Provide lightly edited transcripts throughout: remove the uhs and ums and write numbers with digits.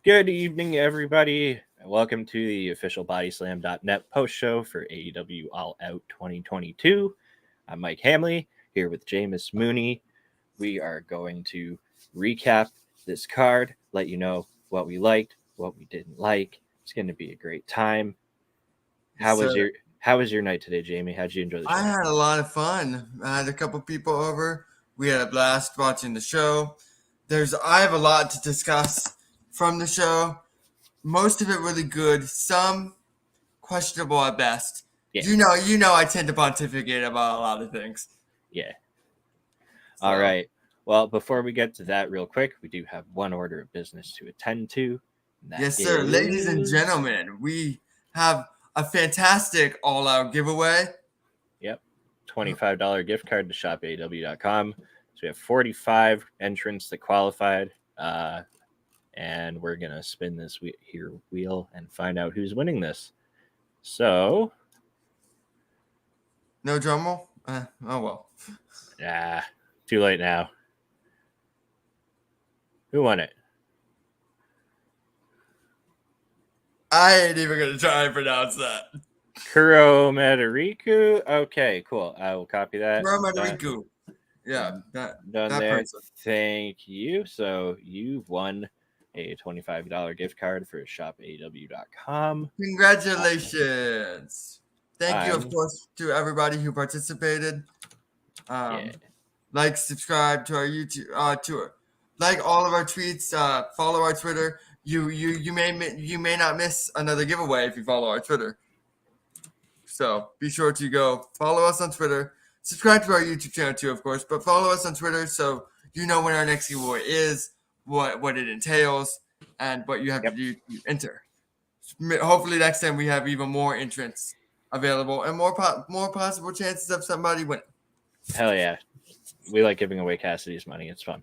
Good evening, everybody. Welcome to the official Bodyslamnet post show for AEW All Out 2022. I'm Mike Hamley here with Jameis Mooney. We are going to recap this card, let you know what we liked, what we didn't like. It's going to be a great time. How was your night today, Jamie? How'd you enjoy the show? I had a lot of fun. I had a couple people over. We had a blast watching the show. I have a lot to discuss from the show. Most of it really good. Some questionable at best. Yeah. You know I tend to pontificate about a lot of things. Yeah. So. All right. Well, before we get to that real quick, we do have one order of business to attend to. Yes, sir. Ladies and gentlemen, we have a fantastic all-out giveaway. Yep. $25 gift card to shopaw.com. So we have 45 entrants that qualified. And we're going to spin this wheel and find out who's winning this. So. No drum roll? Oh, well. Yeah. Too late now. Who won it? I ain't even going to try and pronounce that. Kuro Medariku. Okay, cool. I will copy that. Kuro Medariku. Yeah. Done that there. Person. Thank you. So you've won a $25 gift card for shopaw.com. Congratulations. Thank you, of course, to everybody who participated. Like, subscribe to our YouTube, like all of our tweets, follow our Twitter. You may not miss another giveaway if you follow our Twitter. So be sure to go follow us on Twitter. Subscribe to our YouTube channel too, of course, but follow us on Twitter so you know when our next giveaway is, what it entails, and what you have to do to enter. Hopefully next time we have even more entrants available and more possible chances of somebody winning. Hell yeah. We like giving away Cassidy's money. It's fun.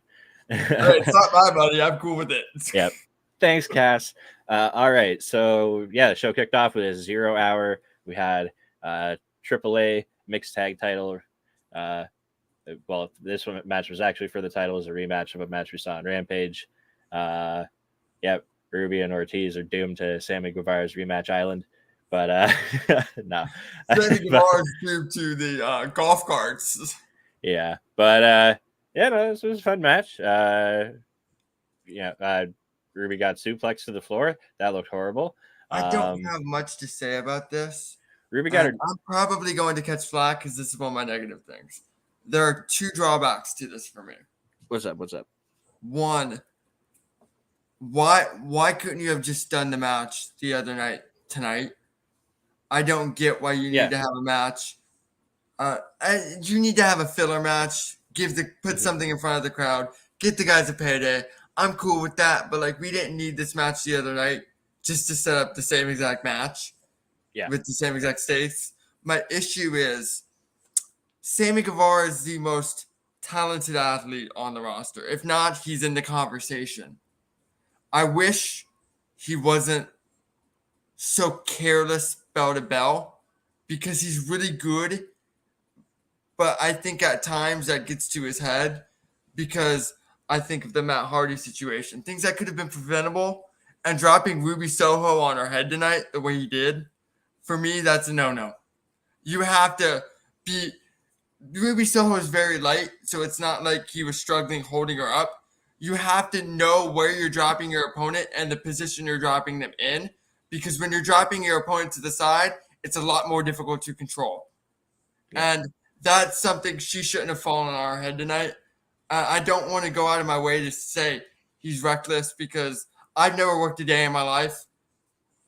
It's not my money. I'm cool with it. Yep. Thanks, Cass. All right. So, yeah, the show kicked off with a 0 hour. We had AAA mixed tag title. Well, this one match was actually for the title. It was a rematch of a match we saw on Rampage. Ruby and Ortiz are doomed to Sammy Guevara's rematch island. But no. Sammy Guevara's doomed to the golf carts. Yeah. But this was a fun match. Ruby got suplexed to the floor. That looked horrible. I don't have much to say about this. Ruby got her. I'm probably going to catch flack because this is one of my negative things. There are two drawbacks to this for me. What's up? One, why couldn't you have just done the match the other night tonight? I don't get why you need to have a match. You need to have a filler match. Put something in front of the crowd. Get the guys a payday. I'm cool with that, but we didn't need this match the other night just to set up the same exact match. Yeah. With the same exact stakes. My issue is Sammy Guevara is the most talented athlete on the roster. If not, he's in the conversation. I wish he wasn't so careless bell to bell because he's really good. But I think at times that gets to his head because I think of the Matt Hardy situation. Things that could have been preventable and dropping Ruby Soho on her head tonight the way he did. For me, that's a no-no. You have to be – Ruby Soho is very light, so it's not like he was struggling holding her up. You have to know where you're dropping your opponent and the position you're dropping them in because when you're dropping your opponent to the side, it's a lot more difficult to control. Yeah. And that's something she shouldn't have fallen on her head tonight. I don't want to go out of my way to say he's reckless because I've never worked a day in my life.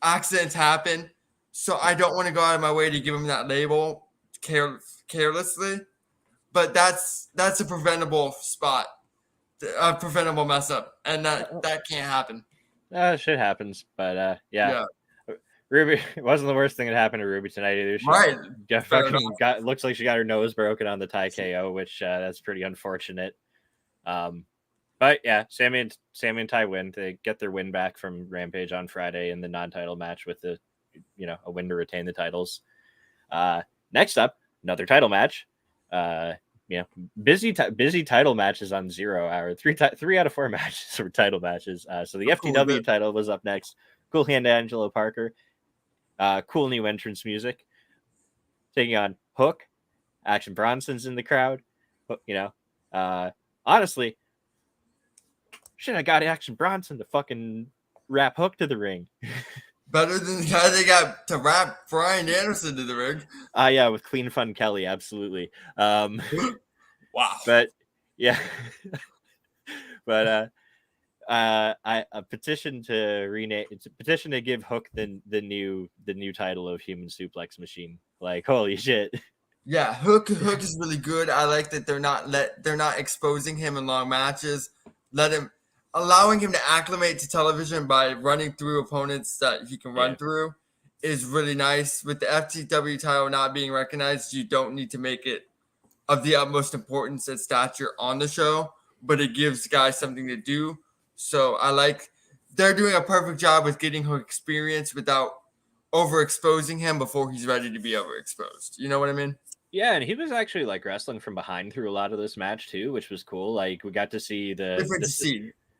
Accidents happen. So I don't want to go out of my way to give him that label carelessly, but that's a preventable spot, a preventable mess up, and that can't happen. Shit happens, but yeah. Ruby, it wasn't the worst thing that happened to Ruby tonight either. Looks like she got her nose broken on the Thai KO, which that's pretty unfortunate. But yeah, Sammy and Ty win. They get their win back from Rampage on Friday in the non-title match with a win to retain the titles. Next up, another title match. busy title matches on 0 hour. 3 out of 4 matches were title matches. So the FTW title was up next. Cool hand Angelo Parker. Cool new entrance music. Taking on Hook. Action Bronson's in the crowd. Honestly, should have got Action Bronson to fucking rap Hook to the ring. Better than the guy they got to rap Brian Anderson to the ring. Yeah, with Clean Fun Kelly, absolutely. Wow. But yeah, but a petition to give Hook the new title of Human Suplex Machine. Like, holy shit. Yeah, Hook is really good. I like that they're not exposing him in long matches. Allowing him to acclimate to television by running through opponents that he can run through is really nice. With the FTW title not being recognized, you don't need to make it of the utmost importance and stature on the show, but it gives guys something to do. So I like they're doing a perfect job with getting Hook experience without overexposing him before he's ready to be overexposed. You know what I mean? Yeah, and he was actually like wrestling from behind through a lot of this match too, which was cool. Like we got to see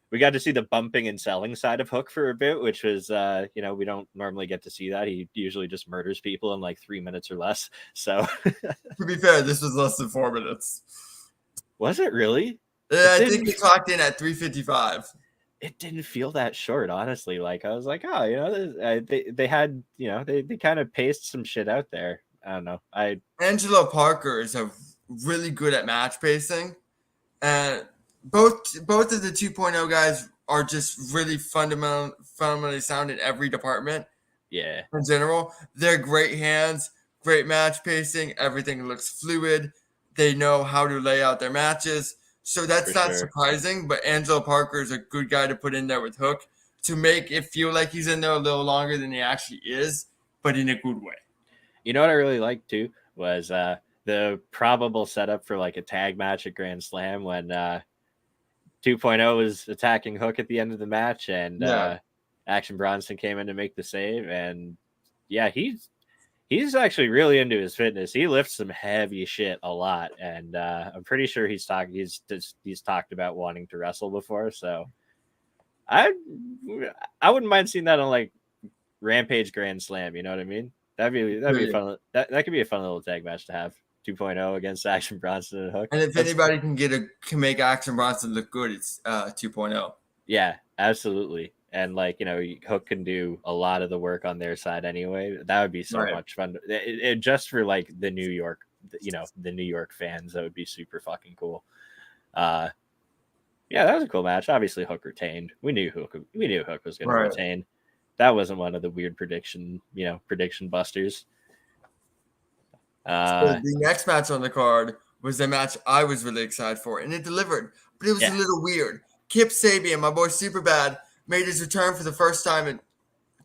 we got to see the bumping and selling side of Hook for a bit, which was, we don't normally get to see that. He usually just murders people in like 3 minutes or less. So, to be fair, this was less than 4 minutes. Was it really? Yeah, I think he clocked in at 3:55. It didn't feel that short, honestly. Like I was like, oh, they had, they kind of paced some shit out there. I don't know. Angelo Parker is really good at match pacing, and both of the 2.0 guys are just really fundamentally sound in every department. Yeah. In general, they're great hands, great match pacing. Everything looks fluid. They know how to lay out their matches. So that's not surprising, but Angelo Parker is a good guy to put in there with Hook to make it feel like he's in there a little longer than he actually is, but in a good way. You know what I really liked too was the probable setup for like a tag match at Grand Slam when 2.0 was attacking Hook at the end of the match, and Action Bronson came in to make the save. And yeah, he's actually really into his fitness. He lifts some heavy shit a lot, and I'm pretty sure he's talked about wanting to wrestle before. So I wouldn't mind seeing that on like Rampage Grand Slam. You know what I mean? That'd be fun. That could be a fun little tag match to have. 2.0 against Action Bronson and Hook. And if anybody can make Action Bronson look good, it's 2.0. Yeah, absolutely. And like, Hook can do a lot of the work on their side anyway. That would be so much fun. Just for like the New York fans, that would be super fucking cool. Yeah, that was a cool match. Obviously Hook retained. We knew Hook was going to retain. That wasn't one of the weird prediction busters. So the next match on the card was the match I was really excited for, and it delivered, but it was a little weird. Kip Sabian, my boy Superbad, made his return for the first time in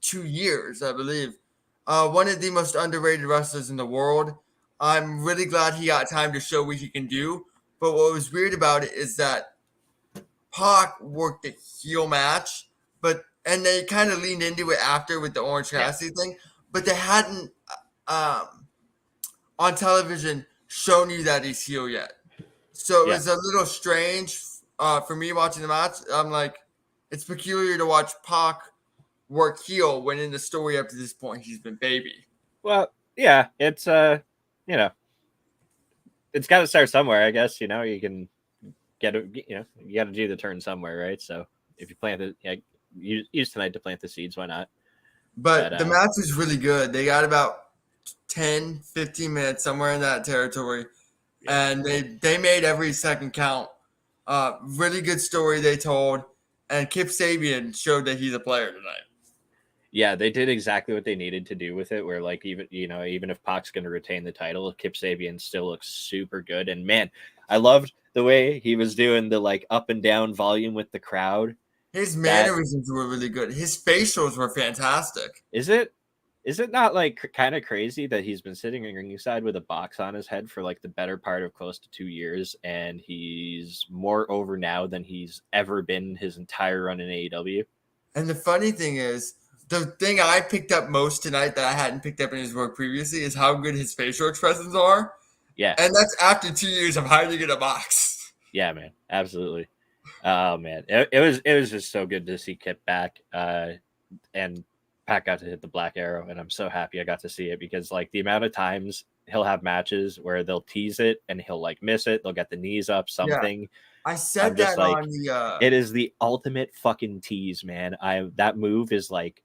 2 years, I believe. One of the most underrated wrestlers in the world. I'm really glad he got time to show what he can do, but what was weird about it is that Pac worked a heel match, and they kind of leaned into it after with the Orange Cassidy thing, but they hadn't on television shown you that he's heel yet. So it was a little strange for me watching the match. I'm like, it's peculiar to watch Pac work heel when in the story up to this point he's been baby. Well, yeah, it's it's got to start somewhere, I guess. You can get you got to do the turn somewhere, right? So if you plant use tonight to plant the seeds, why not? But the match was really good. They got about 10, 15 minutes, somewhere in that territory. And they made every second count. Really good story they told. And Kip Sabian showed that he's a player tonight. Yeah, they did exactly what they needed to do with it, where like even if Pac's going to retain the title, Kip Sabian still looks super good. And man, I loved the way he was doing the like up and down volume with the crowd. His mannerisms were really good. His facials were fantastic. Is it not like kind of crazy that he's been sitting ringside with a box on his head for like the better part of close to 2 years, and he's more over now than he's ever been his entire run in AEW? And the funny thing is, the thing I picked up most tonight that I hadn't picked up in his work previously is how good his facial expressions are. Yeah. And that's after 2 years of hiding in a box. Yeah, man. Absolutely. Oh man. It was just so good to see Kip back. And Pat got to hit the Black Arrow, and I'm so happy I got to see it because like the amount of times he'll have matches where they'll tease it and he'll like miss it, they'll get the knees up, Yeah. something. I I'm said just that like, on the it is the ultimate fucking tease, man. That move is like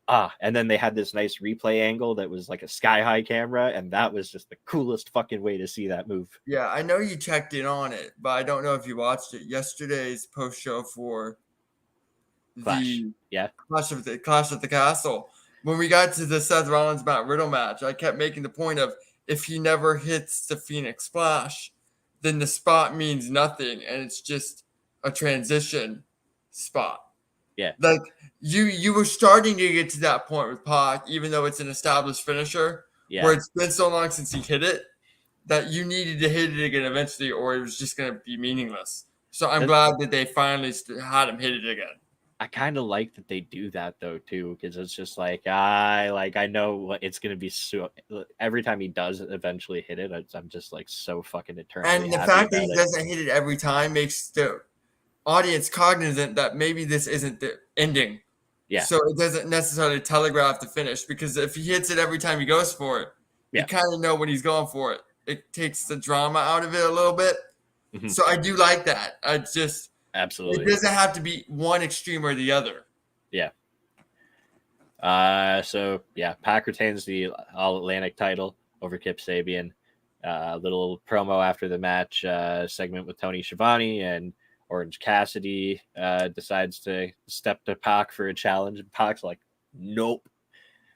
and then they had this nice replay angle that was like a sky high camera, and that was just the coolest fucking way to see that move. yeah, I know you checked in on it, but I don't know if you watched it. Yesterday's post show for Clash. the Yeah. Clash at the Castle. When we got to the Seth Rollins Matt Riddle match, I kept making the point of if he never hits the Phoenix Splash, then the spot means nothing, and it's just a transition spot. Yeah. Like you were starting to get to that point with Pac, even though it's an established finisher, Yeah. where it's been so long since he hit it that you needed to hit it again eventually, or it was just going to be meaningless. So I'm glad that they finally had him hit it again. I kind of like that they do that though too, because it's just like I know it's gonna be so. Every time he does eventually hit it, I'm just like so fucking eternally. And the happy fact that about he it. doesn't hit it every time makes the audience cognizant that maybe this isn't the ending. Yeah. So it doesn't necessarily telegraph the finish, because if he hits it every time he goes for it, Yeah. you kind of know when he's going for it. It takes the drama out of it a little bit. Mhm. So I do like that. I just Absolutely. It doesn't have to be one extreme or the other. Yeah. So yeah, Pac retains the All Atlantic title over Kip Sabian. Little promo after the match segment with Tony Schiavone, and Orange Cassidy decides to step to Pac for a challenge, and Pac's like, nope.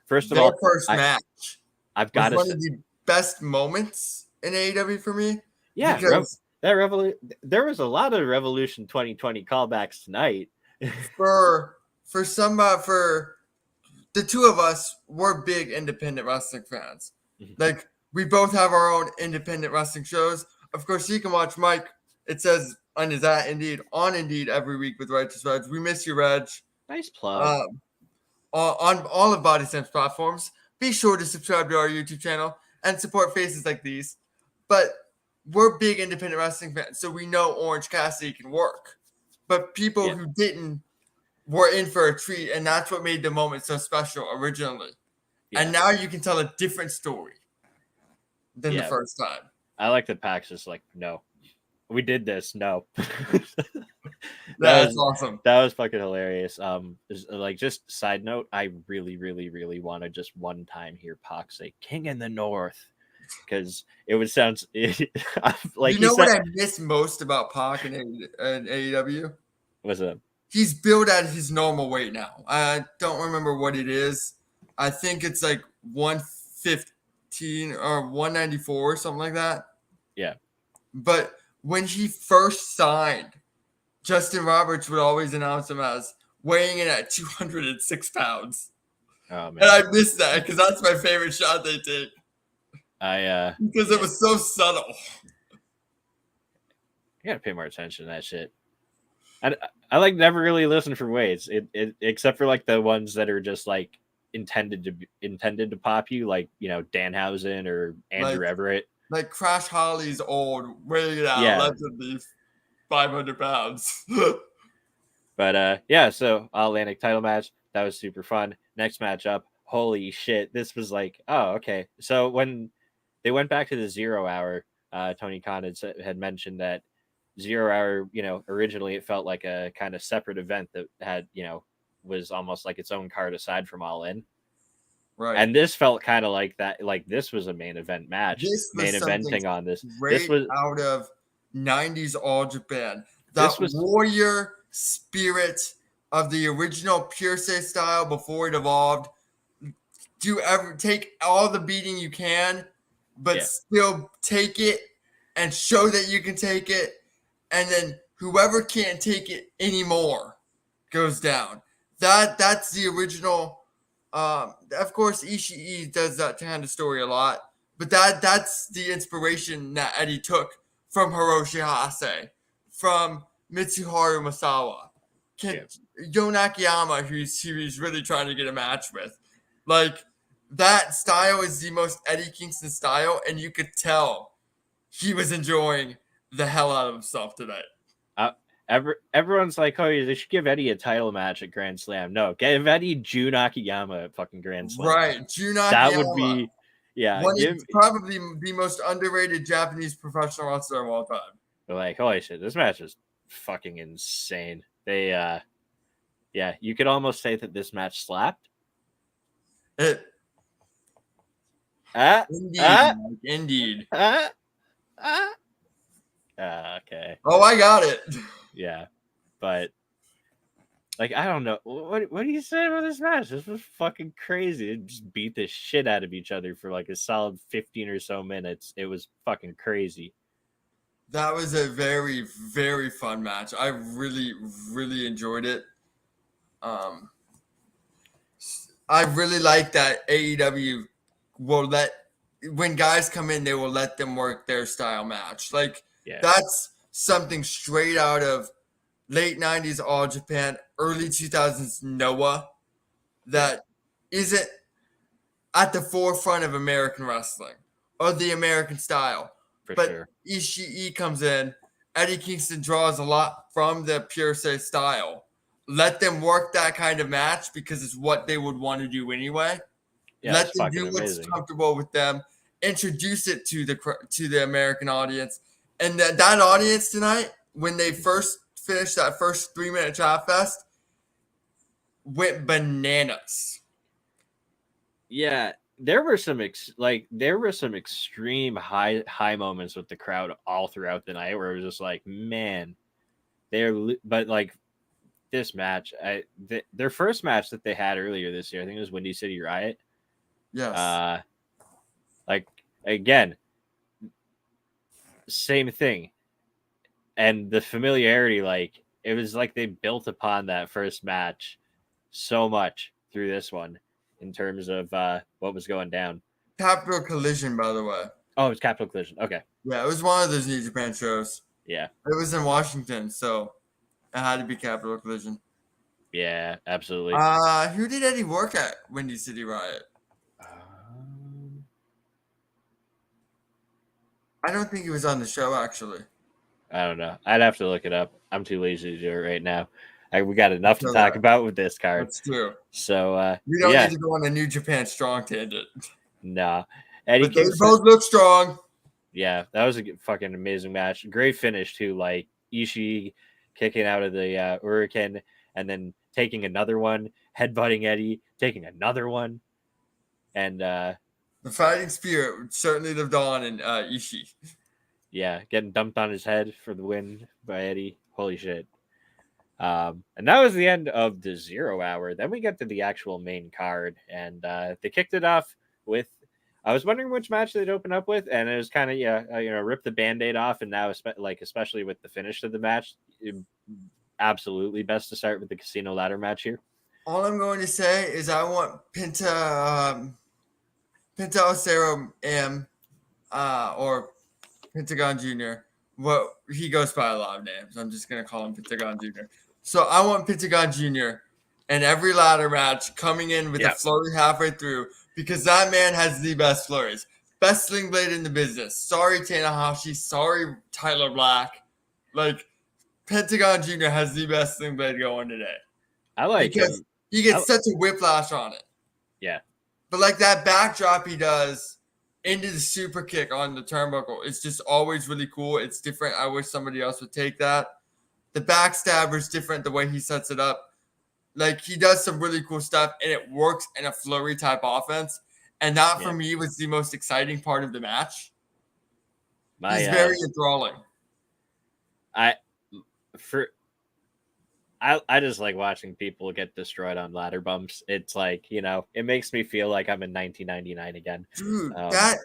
First of Their all, first match I've was got to one say, of the best moments in AEW for me. yeah, Because there was a lot of Revolution 2020 callbacks tonight. for the two of us, we're big independent wrestling fans. Mhm. Like, we both have our own independent wrestling shows. Of course, you can watch Mike. It says on his on Indeed every week with Righteous Reg. We miss you, Reg. Nice plug. On all of Bodyslamnet's platforms. Be sure to subscribe to our YouTube channel and support faces like these. But we're big independent wrestling fans, so we know Orange Cassidy can work. But people who didn't were in for a treat, and that's what made the moment so special originally. Yeah. And now you can tell a different story than the first time. I like that Pac's just like, no, we did this. No. That's awesome. That was fucking hilarious. Like, just side note, I really, really, really want to just one time hear Pac say "King in the North," because it would sound like, you know what I miss most about Pac and AEW? Was it? He's built at his normal weight now. I don't remember what it is. I think it's like 115 or 194 or something like that. Yeah. But when he first signed, Justin Roberts would always announce him as weighing in at 206 pounds. Oh man. And I miss that because that's my favorite shot they take. Because it was so subtle. You gotta pay more attention to that shit. I like never really listen for weights, except for like the ones that are just like intended to pop you, like, you know, Danhausen or Andrew Everett. Like Crash Holly's old, weighing it out less than these 500 pounds. But yeah, so All Atlantic title match, that was super fun. Next matchup, holy shit, this was like, oh, okay. So when they went back to the 0 hour, Tony Khan had mentioned that 0 hour, you know, originally it felt like a kind of separate event that had, you know, was almost like its own card aside from All In. Right. And this felt kind of like that. Like, this was a main event match. Main eventing on this. This was out of 90s All Japan. That was warrior spirit of the original Pure Say style before it evolved. Do ever take all the beating you can, but still take it and show that you can take it. And then whoever can't take it anymore goes down. That's the original. Of course, Ishii does that kind of story a lot, but that's the inspiration that Eddie took from Hiroshi Hase, from Mitsuharu Misawa, Yo Nakayama, who he's really trying to get a match with. Like, that style is the most Eddie Kingston style, and you could tell he was enjoying the hell out of himself tonight. Everyone's like, oh, they should give Eddie a title match at Grand Slam. No, give Eddie Jun Akiyama at fucking Grand Slam. Right, Jun Akiyama. That would be, probably the most underrated Japanese professional wrestler of all time. They're like, holy shit, this match is fucking insane. They, you could almost say that this match slapped. Indeed. Okay. Oh, I got it. Yeah, but like, I don't know. What do you say about this match? This was fucking crazy. It just beat the shit out of each other for like a solid 15 or so minutes. It was fucking crazy. That was a very, very fun match. I really, really enjoyed it. I really like that AEW will when guys come in, they will let them work their style match. Like, that's something straight out of late 90s All Japan, early 2000s Noah, that isn't at the forefront of American wrestling or the American style. But sure. Ishii comes in, Eddie Kingston draws a lot from the Pure Say style. Let them work that kind of match because it's what they would want to do anyway. Yeah, let them do what's comfortable with them. Introduce it to the American audience. And that audience tonight, when they first finished that first 3-minute chat fest, went bananas. Yeah, there were some extreme high moments with the crowd all throughout the night where it was just like, man, but like this match, their first match that they had earlier this year, I think it was Windy City Riot. Yes. Like, again, same thing. And the familiarity, like, it was like they built upon that first match so much through this one in terms of what was going down. Capital Collision, by the way. Oh, it's Capital Collision. Okay. Yeah, it was one of those New Japan shows. Yeah. It was in Washington, so it had to be Capital Collision. Yeah, absolutely. Who did Eddie work at Windy City Riot? I don't think he was on the show, actually. I don't know. I'd have to look it up. I'm too lazy to do it right now. We got enough to talk about with this card. That's true. So we don't need to go on a New Japan strong tangent. Nah. Eddie Kingston, both look strong. Yeah, that was a fucking amazing match. Great finish too. Like Ishii kicking out of the Hurricane and then taking another one, headbutting Eddie, taking another one, and the fighting spirit certainly lived on in Ishii. Yeah, getting dumped on his head for the win by Eddie. Holy shit. And that was the end of the 0 hour. Then we get to the actual main card, and they kicked it off with, I was wondering which match they'd open up with, and it was kind of, rip the Band-Aid off, and now, especially with the finish of the match, absolutely best to start with the Casino Ladder match here. All I'm going to say is I want Penta Osero M, or Pentagon Jr. Well, he goes by a lot of names. I'm just going to call him Pentagon Jr. So I want Pentagon Jr. in every ladder match coming in with a flurry halfway through because that man has the best flurries. Best sling blade in the business. Sorry, Tanahashi. Sorry, Tyler Black. Like, Pentagon Jr. has the best sling blade going today. I like because him. He gets such a whiplash on it. Yeah. But like that backdrop he does into the super kick on the turnbuckle, it's just always really cool. It's different. I wish somebody else would take that. The backstabber is different the way he sets it up. Like, he does some really cool stuff, and it works in a flurry type offense. And that, for me, was the most exciting part of the match. He's very enthralling. I just like watching people get destroyed on ladder bumps. It's like, it makes me feel like I'm in 1999 again. Dude, that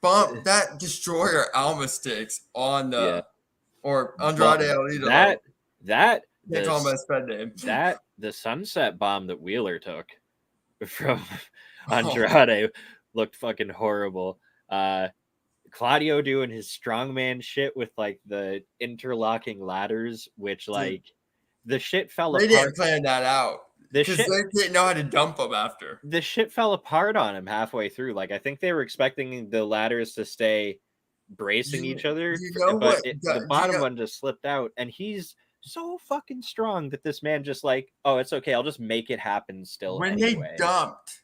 bump, that destroyer Almas takes on the or Andrade Alito. Can't call him by his bed name. The sunset bomb that Wheeler took from Andrade looked fucking horrible. Claudio doing his strongman shit with like the interlocking ladders, which like the shit fell apart. They didn't plan that out. Because they didn't know how to dump him after. The shit fell apart on him halfway through. Like, I think they were expecting the ladders to stay bracing each other, but the bottom one just slipped out, and he's so fucking strong that this man just like, oh, it's okay, I'll just make it happen still. When anyway. They dumped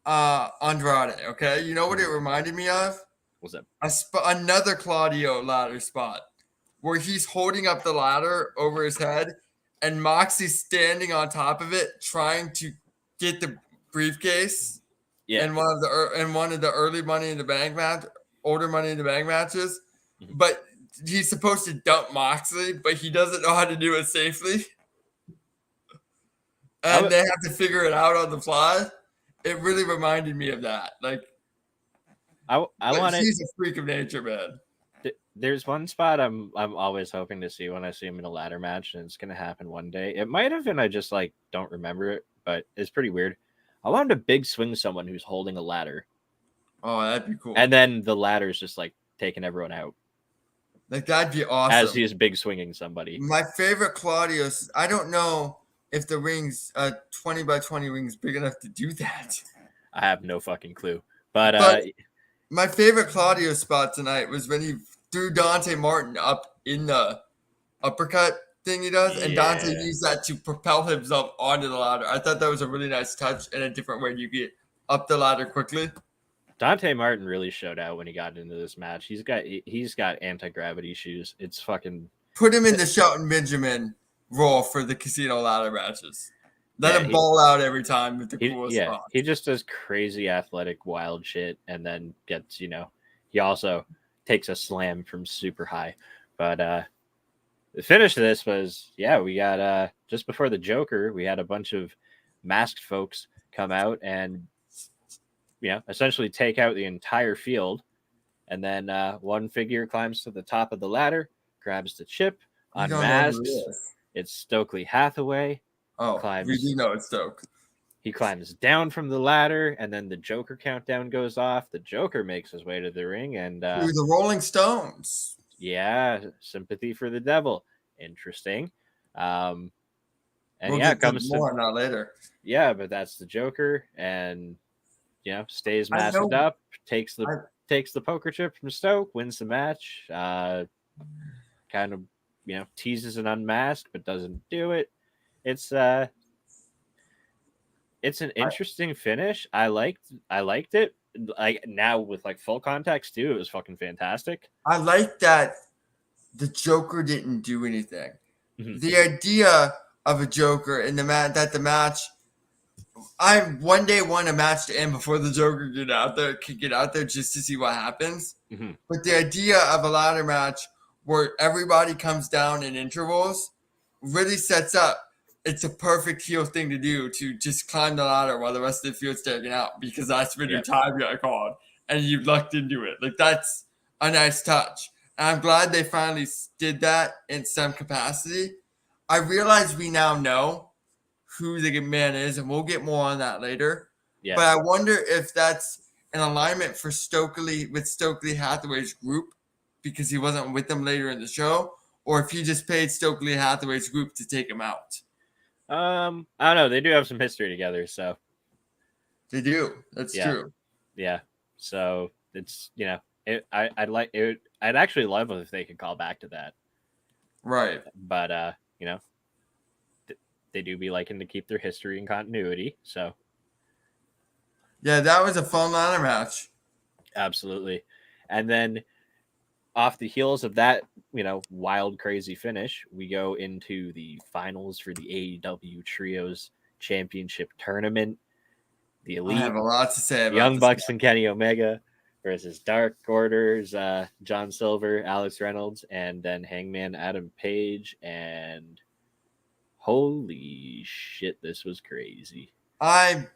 Andrade, okay, you know what it reminded me of? What's that? Another Claudio ladder spot where he's holding up the ladder over his head and Moxie's standing on top of it trying to get the briefcase. Yeah. And one of the early Money in the Bank match, older Money in the Bank matches, but he's supposed to dump Moxley, but he doesn't know how to do it safely, and they have to figure it out on the fly. It really reminded me of that. Like, he's a freak of nature, man. There's one spot I'm always hoping to see when I see him in a ladder match, and it's gonna happen one day. It might have, and I just like don't remember it, but it's pretty weird. I wanted to big swing someone who's holding a ladder. Oh, that'd be cool. And then the ladder's just like taking everyone out. Like, that'd be awesome. As he's big swinging somebody. My favorite Claudio's, I don't know if the ring's 20 by 20 ring's big enough to do that. I have no fucking clue. But my favorite Claudio spot tonight was when he threw Dante Martin up in the uppercut thing he does, and Dante used that to propel himself onto the ladder. I thought that was a really nice touch and a different way you get up the ladder quickly. Dante Martin really showed out when he got into this match. He's got anti-gravity shoes. It's fucking... Put him in the Shelton Benjamin role for the casino ladder matches. Let him ball out every time with the coolest spot. He just does crazy athletic wild shit, and then gets, he also takes a slam from super high. But the finish of this was, we got just before the Joker, we had a bunch of masked folks come out and essentially take out the entire field. And then one figure climbs to the top of the ladder, grabs the chip, unmasks. It's Stokely Hathaway. Oh, we do know it's Stoke. He climbs down from the ladder, and then the Joker countdown goes off. The Joker makes his way to the ring, and through the Rolling Stones. Yeah, sympathy for the devil. Interesting. And we'll comes more on that later. Yeah, but that's the Joker, and stays masked up, takes the poker chip from Stoke, wins the match. Kind of teases an unmasked, but doesn't do it. It's an interesting finish. I liked it. Like, now with like full context too, it was fucking fantastic. I like that the Joker didn't do anything. Mm-hmm. The idea of a Joker in the match, I one day want a match to end before the Joker could get out there just to see what happens. Mm-hmm. But the idea of a ladder match where everybody comes down in intervals really sets up. It's a perfect heel thing to do, to just climb the ladder while the rest of the field's taken out, because that's when your time got called and you lucked into it. Like, that's a nice touch. And I'm glad they finally did that in some capacity. I realize we now know who the man is, and we'll get more on that later. Yeah. But I wonder if that's an alignment for Stokely Hathaway's group, because he wasn't with them later in the show, or if he just paid Stokely Hathaway's group to take him out. I don't know. They do have some history together, so they do. That's true. Yeah. So it's I'd actually love if they could call back to that. Right. But they do be liking to keep their history and continuity. So yeah, that was a fun ladder match. Absolutely. And then off the heels of that, wild, crazy finish, we go into the finals for the AEW Trios Championship Tournament. The Elite, I have a lot to say about Young Bucks and Kenny Omega versus Dark Order's John Silver, Alex Reynolds, and then Hangman Adam Page. And holy shit, this was crazy. I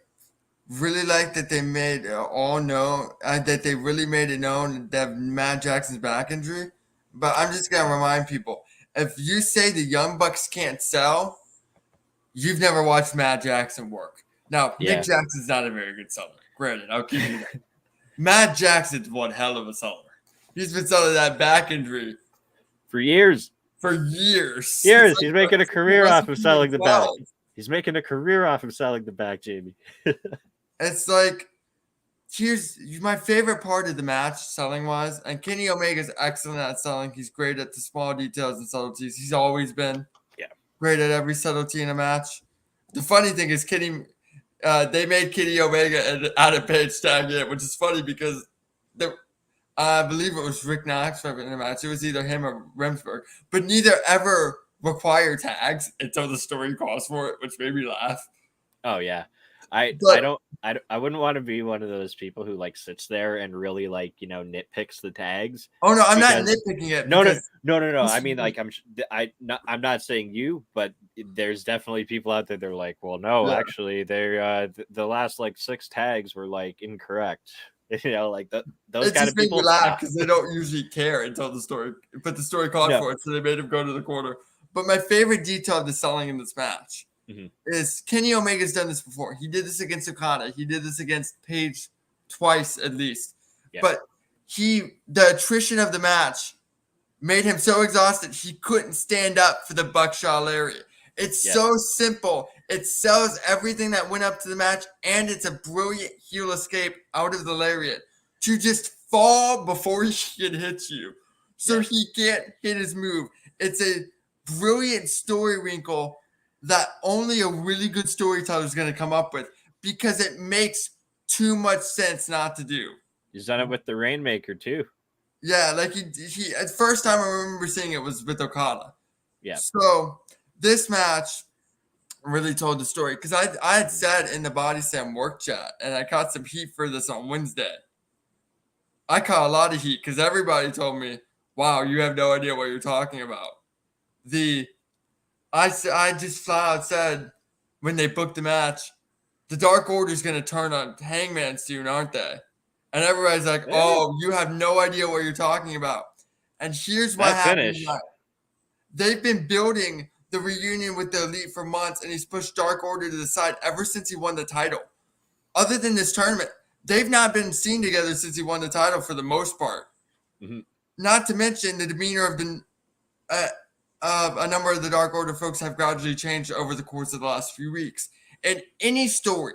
really like that they made that they really made it known that Matt Jackson's back injury. But I'm just going to remind people, if you say the Young Bucks can't sell, you've never watched Matt Jackson work. Now, Nick Jackson's not a very good seller. Granted, I'll give you that. Matt Jackson's one hell of a seller. He's been selling that back injury for years. For years. He's making a career off of selling the back. He's making a career off of selling the back, Jamie. It's like, here's my favorite part of the match, selling wise. And Kenny Omega's excellent at selling. He's great at the small details and subtleties. He's always been great at every subtlety in a match. The funny thing is, they made Kenny Omega and Adam Page tag in, which is funny because I believe it was Rick Knox in the match. It was either him or Remsburg, but neither ever require tags until the story calls for it, which made me laugh. Oh yeah. I wouldn't want to be one of those people who like sits there and really like, nitpicks the tags. Oh no, I'm not nitpicking it. No. I mean, like I'm not saying you, but there's definitely people out there that are like, well, no, actually, they're the last like 6 tags were like incorrect. Like those kind of people laugh because they don't usually care until the story, but the story called for it, so they made him go to the corner. But my favorite detail of the selling in this match is Kenny Omega's done this before. He did this against Okada. He did this against Page twice at least. Yeah. But the attrition of the match made him so exhausted he couldn't stand up for the buckshot lariat. It's so simple. It sells everything that went up to the match, and it's a brilliant heel escape out of the lariat to just fall before he can hit you. So he can't hit his move. It's a brilliant story wrinkle that only a really good storyteller is going to come up with because it makes too much sense not to do. He's done it with the Rainmaker too. Yeah, like he at first time I remember seeing it was with Okada. Yeah. So this match really told the story because I had said in the Bodyslam work chat, and I caught some heat for this on Wednesday. I caught a lot of heat because everybody told me, "Wow, you have no idea what you're talking about." I just flat out said when they booked the match, the Dark Order's going to turn on Hangman soon, aren't they? And everybody's like, "Oh, you have no idea what you're talking about." And here's what happened. They've been building the reunion with the Elite for months, and he's pushed Dark Order to the side ever since he won the title. Other than this tournament, they've not been seen together since he won the title for the most part. Mm-hmm. Not to mention the demeanor of a number of the Dark Order folks have gradually changed over the course of the last few weeks. In any story,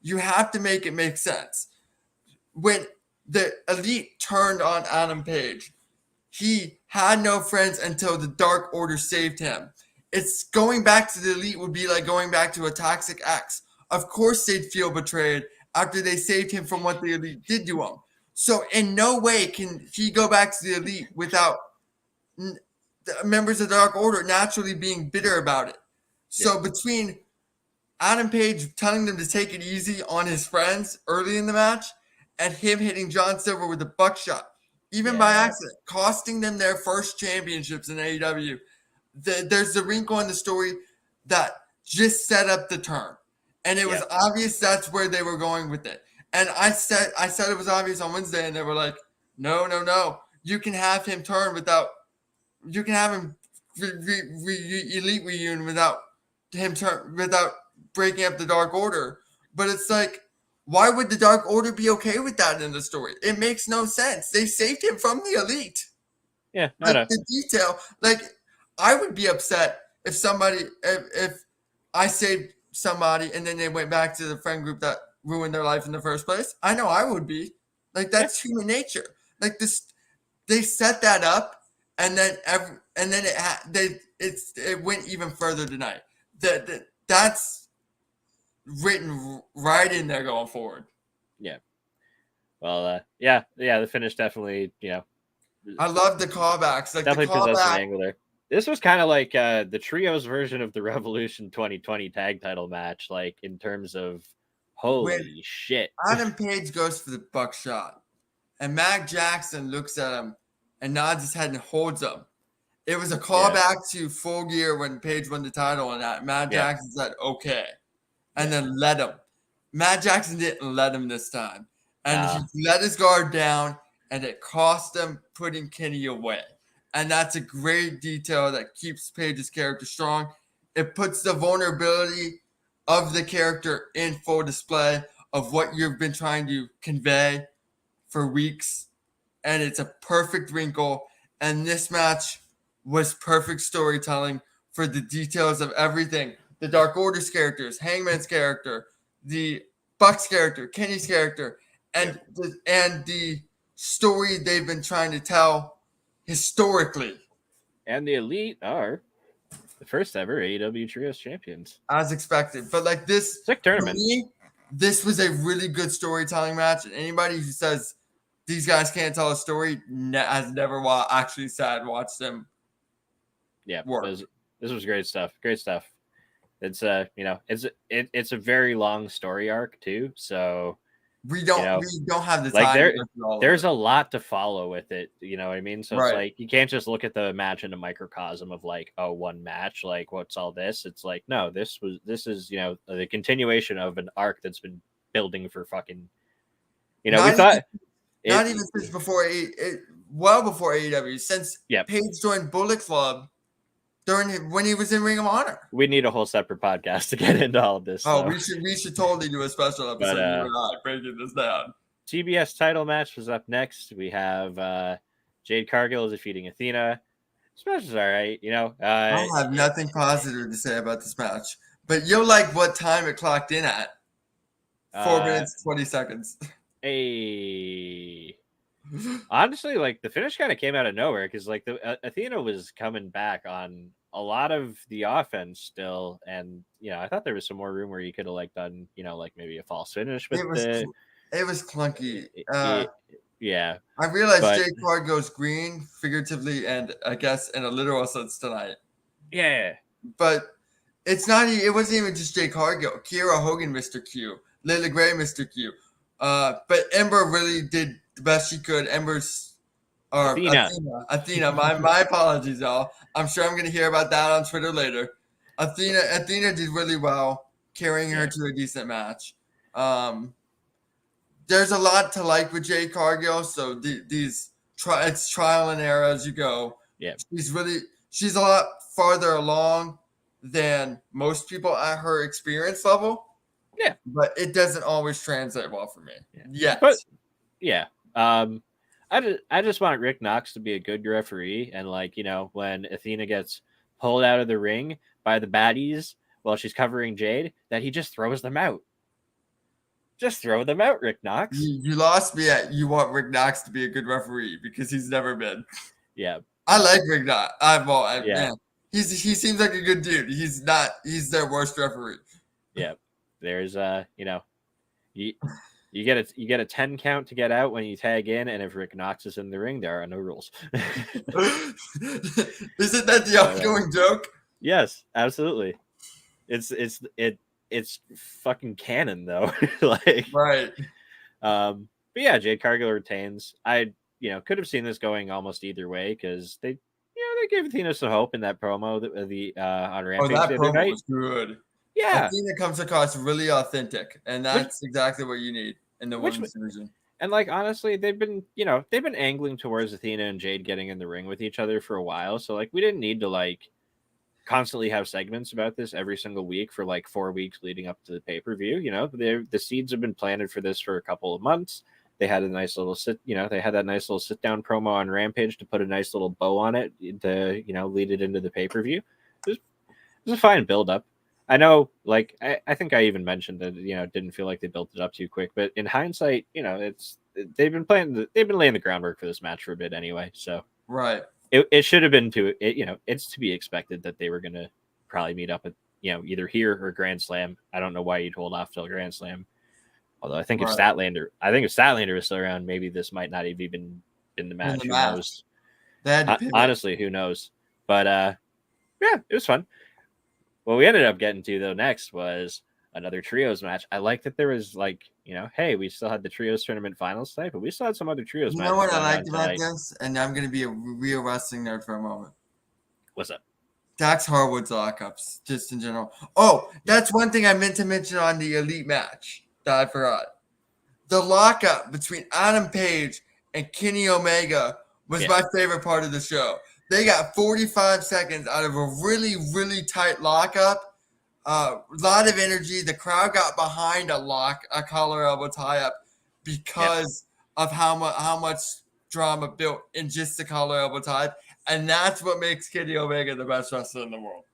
you have to make it make sense. When the Elite turned on Adam Page, he had no friends until the Dark Order saved him. It's going back to the Elite would be like going back to a toxic ex. Of course they'd feel betrayed after they saved him from what the Elite did to him. So in no way can he go back to the Elite without the members of the Dark Order naturally being bitter about it. So between Adam Page telling them to take it easy on his friends early in the match and him hitting John Silver with a buckshot, even by accident, costing them their first championships in AEW, there's the wrinkle in the story that just set up the turn. And it was obvious that's where they were going with it. And I said it was obvious on Wednesday, and they were like, no. You can have him turn without – you can have him Elite reunion without him turn – without breaking up the Dark Order. But it's like, why would the Dark Order be okay with that in the story? It makes no sense. They saved him from the Elite. Yeah, the detail. Like, I would be upset if if I saved somebody and then they went back to the friend group that ruined their life in the first place. I know I would be. Like, that's human nature. Like, this, they set that up, and then it went even further tonight. That's written right in there going forward. Yeah. Well, the finish definitely, I love the callbacks. Like, definitely possessed an angle there. This was kind of like the trios version of the Revolution 2020 tag title match, like in terms of holy shit. Adam Page goes for the buckshot, and Matt Jackson looks at him and nods his head and holds him. It was a callback to Full Gear when Page won the title, and Matt Jackson said, okay, and then let him. Matt Jackson didn't let him this time, and he let his guard down, and it cost him putting Kenny away. And that's a great detail that keeps Page's character strong. It puts the vulnerability of the character in full display of what you've been trying to convey for weeks. And it's a perfect wrinkle. And this match was perfect storytelling for the details of everything. the Dark Order's characters, Hangman's character, the Buck's character, Kenny's character, and the story they've been trying to tell historically. And the Elite are the first ever AEW Trios champions. As expected. But like this, sick tournament. For me, this was a really good storytelling match. And anybody who says these guys can't tell a story has never actually watched them. Yeah, this was great stuff. Great stuff. It's it's a very long story arc too. So we don't have the time. Like there's a lot to follow with it. You know what I mean? So it's like you can't just look at the match in a microcosm of like, oh, one match. Like, what's all this? It's like, no, this is the continuation of an arc that's been building for fucking. We thought not even since before well before AEW, since Page joined Bullet Club when he was in Ring of Honor. We need a whole separate podcast to get into all of this. Oh, we should totally do a special episode. You and I breaking this down. TBS title match was up next. We have Jade Cargill defeating Athena. This match is all right. I have nothing positive to say about this match, but you'll like what time it clocked in at. 4 minutes 20 seconds. Honestly, like the finish kind of came out of nowhere because like the Athena was coming back on a lot of the offense still, and I thought there was some more room where you could have like done like maybe a false finish, but it was clunky. Yeah, I realized Jade Cargill's green figuratively and I guess in a literal sense tonight. Yeah, but it's not. It wasn't even just Jade Cargill. Kiera Hogan, Mr. Q, Layla Gray, Mr. Q. But Ember really did the best she could. Athena. My apologies, y'all. I'm sure I'm going to hear about that on Twitter later. Athena did really well, carrying her to a decent match. There's a lot to like with Jade Cargill, so it's trial and error as you go. Yeah, she's a lot farther along than most people at her experience level. Yeah, but it doesn't always translate well for me. But I just want Rick Knox to be a good referee, and when Athena gets pulled out of the ring by the baddies while she's covering Jade, that he just throws them out. Just throw them out, Rick Knox. You lost me at you want Rick Knox to be a good referee because he's never been. Yeah, I like Rick Knox. Man, he seems like a good dude. He's not. He's their worst referee. Yeah. There's you get a 10 count to get out when you tag in, and if Rick Knox is in the ring, there are no rules. Isn't that the ongoing joke? Yes, absolutely. It's fucking canon though. Right. But yeah, Jade Cargill retains. I could have seen this going almost either way because they gave Athena some hope in that promo on Rampage. That promo was good. Yeah, Athena comes across really authentic, and that's exactly what you need in the women's division. And honestly, they've been angling towards Athena and Jade getting in the ring with each other for a while. So we didn't need to constantly have segments about this every single week for 4 weeks leading up to the pay-per-view. The seeds have been planted for this for a couple of months. They had a nice little they had that nice little sit down promo on Rampage to put a nice little bow on it to lead it into the pay-per-view. It was a fine build up. I know, I think I even mentioned that, didn't feel like they built it up too quick, but in hindsight, they've been laying the groundwork for this match for a bit anyway. So right, it should have been it's to be expected that they were going to probably meet up at, either here or Grand Slam. I don't know why you'd hold off till Grand Slam. Although I think if Statlander was still around, maybe this might not have even been the match. Who knows? Honestly, who knows? But yeah, it was fun. What we ended up getting to though next was another trios match. I like that there was hey, we still had the trios tournament finals tonight, but we still had some other trios matches. You know what I liked about this? And I'm going to be a real wrestling nerd for a moment. What's up? Dax Harwood's lockups, just in general. Oh, that's one thing I meant to mention on the Elite match that I forgot. The lockup between Adam Page and Kenny Omega was my favorite part of the show. They got 45 seconds out of a really, really tight lockup. A lot of energy. The crowd got behind a collar elbow tie up because of how much drama built in just the collar elbow tie up. And that's what makes Kenny Omega the best wrestler in the world.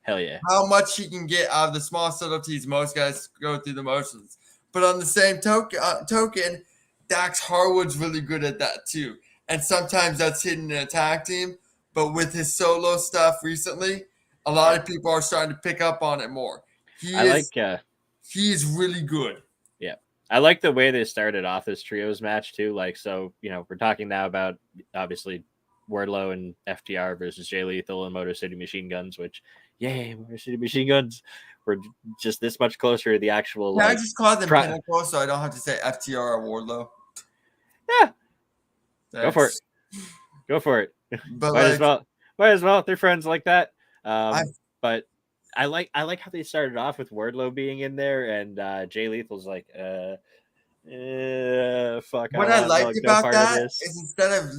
Hell yeah. How much he can get out of the small subtleties. Most guys go through the motions. But on the same token, Dax Harwood's really good at that too. And sometimes that's hidden in a tag team. But with his solo stuff recently, a lot of people are starting to pick up on it more. He is really good. Yeah. I like the way they started off this trios match too. Like, so, we're talking now about obviously Wardlow and FTR versus Jay Lethal and Motor City Machine Guns, which, yay, Motor City Machine Guns. We're just this much closer to the actual. Can I just call them Pinnacle so I don't have to say FTR or Wardlow? Yeah. Thanks. Go for it. But might as well. They're friends like that. But I like how they started off with Wardlow being in there and Jay Lethal's like, fuck. What I liked about that is instead of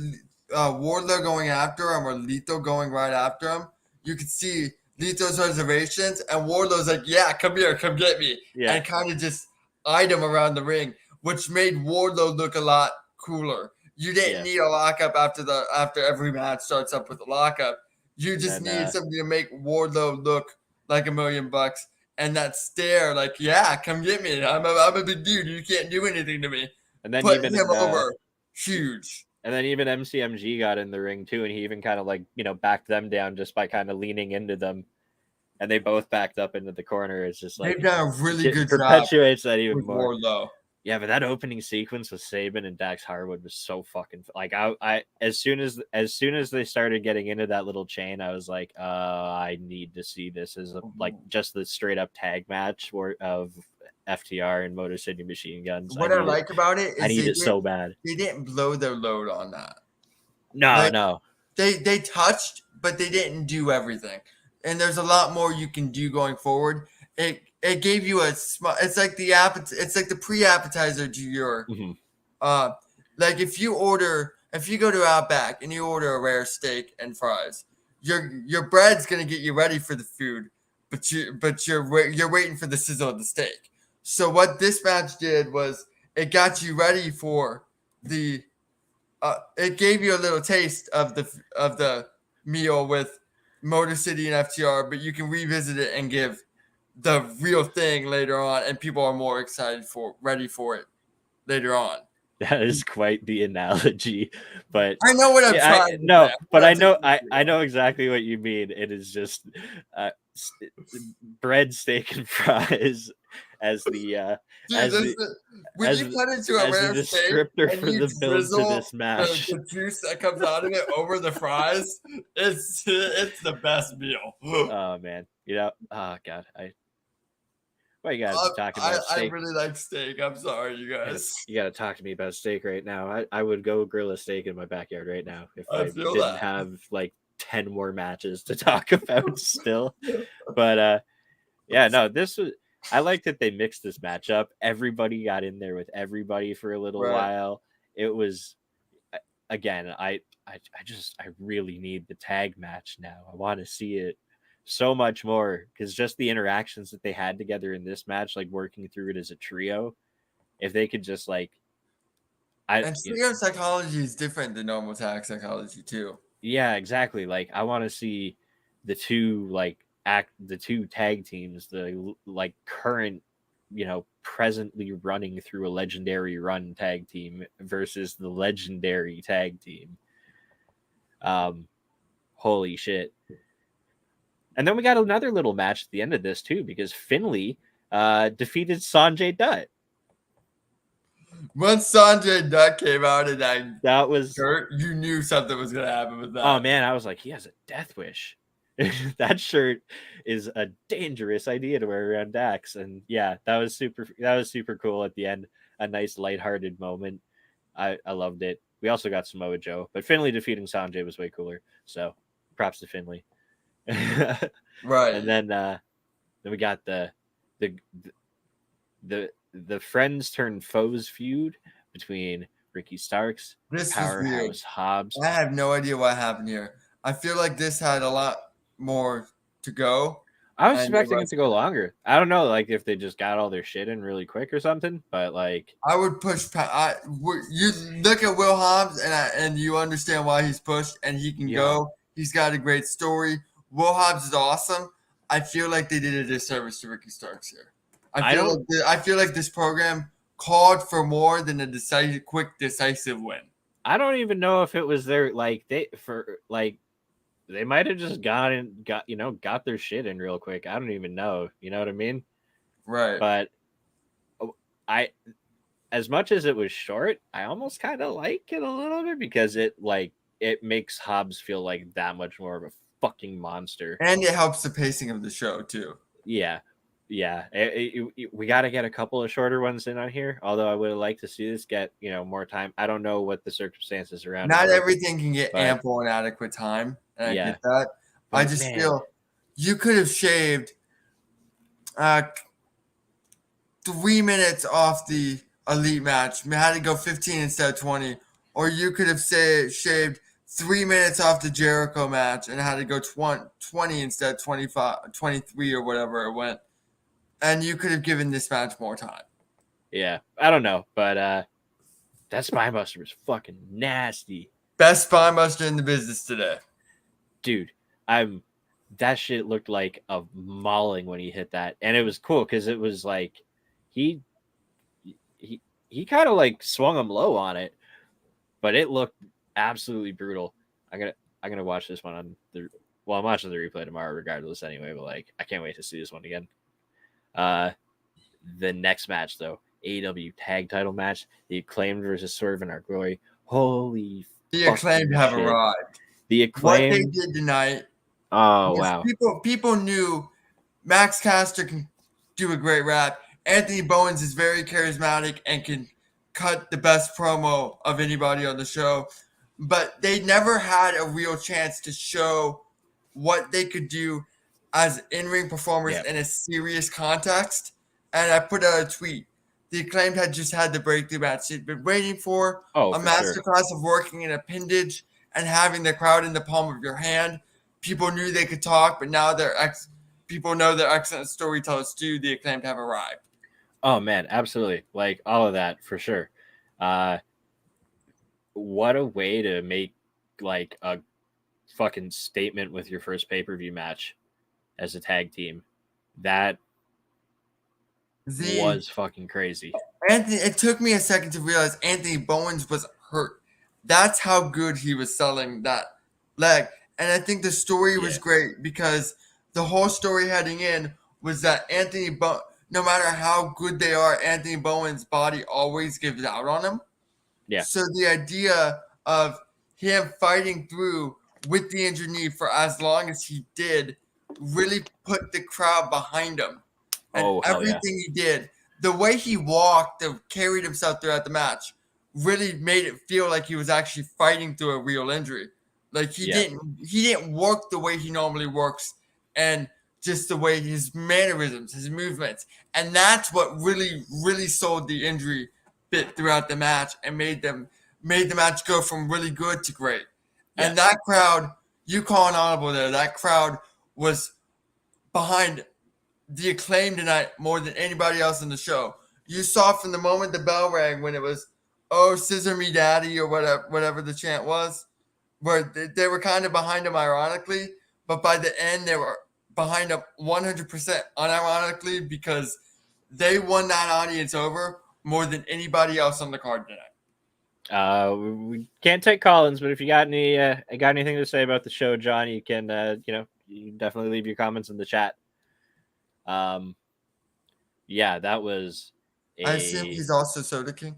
Wardlow going after him or Lethal going right after him, you could see Lethal's reservations and Wardlow's like, yeah, come here, come get me. Yeah. And kind of just eyed him around the ring, which made Wardlow look a lot cooler. You didn't need a lockup after every match starts up with a lockup. You just need something to make Wardlow look like $1 million. And that stare, like, yeah, come get me. I'm a big dude. You can't do anything to me. And then put him over. Huge. And then even MCMG got in the ring too, and he even kind of like, backed them down just by kind of leaning into them. And they both backed up into the corner. It's just like they've done a really good job. Perpetuates that even more. Wardlow. Yeah, but that opening sequence with Sabin and Dax Harwood was so fucking like I as soon as they started getting into that little chain, I was like, I need to see this as just the straight up tag match of FTR and Motor City Machine Guns. What I like about it is I need it so bad. They didn't blow their load on that. No. They touched, but they didn't do everything. And there's a lot more you can do going forward. It gave you it's like the pre-appetizer to your like if you go to Outback and you order a rare steak and fries, your bread's gonna get you ready for the food, but you're waiting for the sizzle of the steak. So what this match did was it got you ready for the it gave you a little taste of the meal with Motor City and FTR, but you can revisit it and give the real thing later on, and people are more ready for it later on. That is quite the analogy, but I know what I'm trying. I know exactly what you mean. It is just bread, steak, and fries as the when you cut into a rare descriptor for the build to this match. The juice that comes out of it over the fries, it's the best meal. Oh man, oh god, Well, you guys are talking about steak. I really like steak. I'm sorry, you guys. You got to talk to me about steak right now. I would go grill a steak in my backyard right now if I didn't have like 10 more matches to talk about still. But I like that they mixed this match up. Everybody got in there with everybody for a little while. It was, again, I really need the tag match now. I want to see it so much more because just the interactions that they had together in this match, like working through it as a trio, if they could just trio psychology is different than normal tag psychology too. Yeah, exactly. Like I want to see the two the two tag teams, the current, presently running through a legendary run tag team versus the legendary tag team. Holy shit. And then we got another little match at the end of this too, because Finlay defeated Sanjay Dutt. Once Sanjay Dutt came out and that was shirt, you knew something was gonna happen with that. Oh man, I was like, he has a death wish. That shirt is a dangerous idea to wear around Dax. And yeah, that was super cool at the end. A nice lighthearted moment. I loved it. We also got Samoa Joe, but Finlay defeating Sanjay was way cooler. So props to Finlay. Right. And then we got the friends turn foes feud between Ricky Starks, Powerhouse Hobbs. I have no idea what happened here. I feel like this had a lot more to go. I was expecting it to go longer. I don't know, if they just got all their shit in really quick or something, but I would push. You look at Will Hobbs and you understand why he's pushed and he can go. He's got a great story. Will Hobbs is awesome. I feel like they did a disservice to Ricky Starks here. I don't. I feel like this program called for more than a quick, decisive win. I don't even know if it was their they might have just got their shit in real quick. I don't even know. You know what I mean? Right. But I, as much as it was short, I almost kind of like it a little bit because it makes Hobbs feel like that much more of a fucking monster. And it helps the pacing of the show too. Yeah. We got to get a couple of shorter ones in on here. Although I would have liked to see this get more time. I don't know what the circumstances around. Not everything can get ample and adequate time, and I get that. But I just feel you could have shaved 3 minutes off the elite match. Had to go 15 instead of 20, or you could have shaved 3 minutes off the Jericho match and had to go 20 instead of 25, 23 or whatever it went. And you could have given this match more time. Yeah, I don't know, but that Spinebuster was fucking nasty. Best Spinebuster in the business today. Dude, that shit looked like a mauling when he hit that. And it was cool because it was like he kind of like swung him low on it, but it looked absolutely brutal. I'm gonna watch this one on I'm watching the replay tomorrow regardless anyway, but like I can't wait to see this one again. The next match though, AEW tag title match, the Acclaimed versus Swerve in Our Glory. Holy the Acclaimed have arrived. The Acclaimed, what they did tonight. Oh wow! People knew Max Caster can do a great rap. Anthony Bowens is very charismatic and can cut the best promo of anybody on the show, but they never had a real chance to show what they could do as in-ring performers in a serious context. And I put out a tweet. The Acclaimed had just had the breakthrough match they'd been waiting for. A masterclass of working in appendage and having the crowd in the palm of your hand. People knew they could talk, but now people know they're excellent storytellers too. The Acclaimed have arrived. Oh man, absolutely. Like all of that for sure. What a way to make like a fucking statement with your first pay-per-view match as a tag team. That was fucking crazy. It took me a second to realize Anthony Bowens was hurt. That's how good he was selling that leg. And I think the story was great because the whole story heading in was that no matter how good they are, Anthony Bowen's body always gives out on him. Yeah. So the idea of him fighting through with the injured knee for as long as he did really put the crowd behind him. And everything he did, the way he walked and carried himself throughout the match really made it feel like he was actually fighting through a real injury. Like he didn't work the way he normally works, and just the way his mannerisms, his movements. And that's what really, really sold the injury bit throughout the match and made the match go from really good to great. Yes. And that crowd, you call an audible there, that crowd was behind the Acclaimed tonight more than anybody else in the show. You saw from the moment the bell rang when it was, "Oh, scissor me daddy," or whatever the chant was, where they were kind of behind him ironically, but by the end they were behind him 100% unironically because they won that audience over more than anybody else on the card tonight. We can't take Collins, but if you got anything to say about the show, John, you can you can definitely leave your comments in the chat. Yeah, that was I assume he's also Soda King.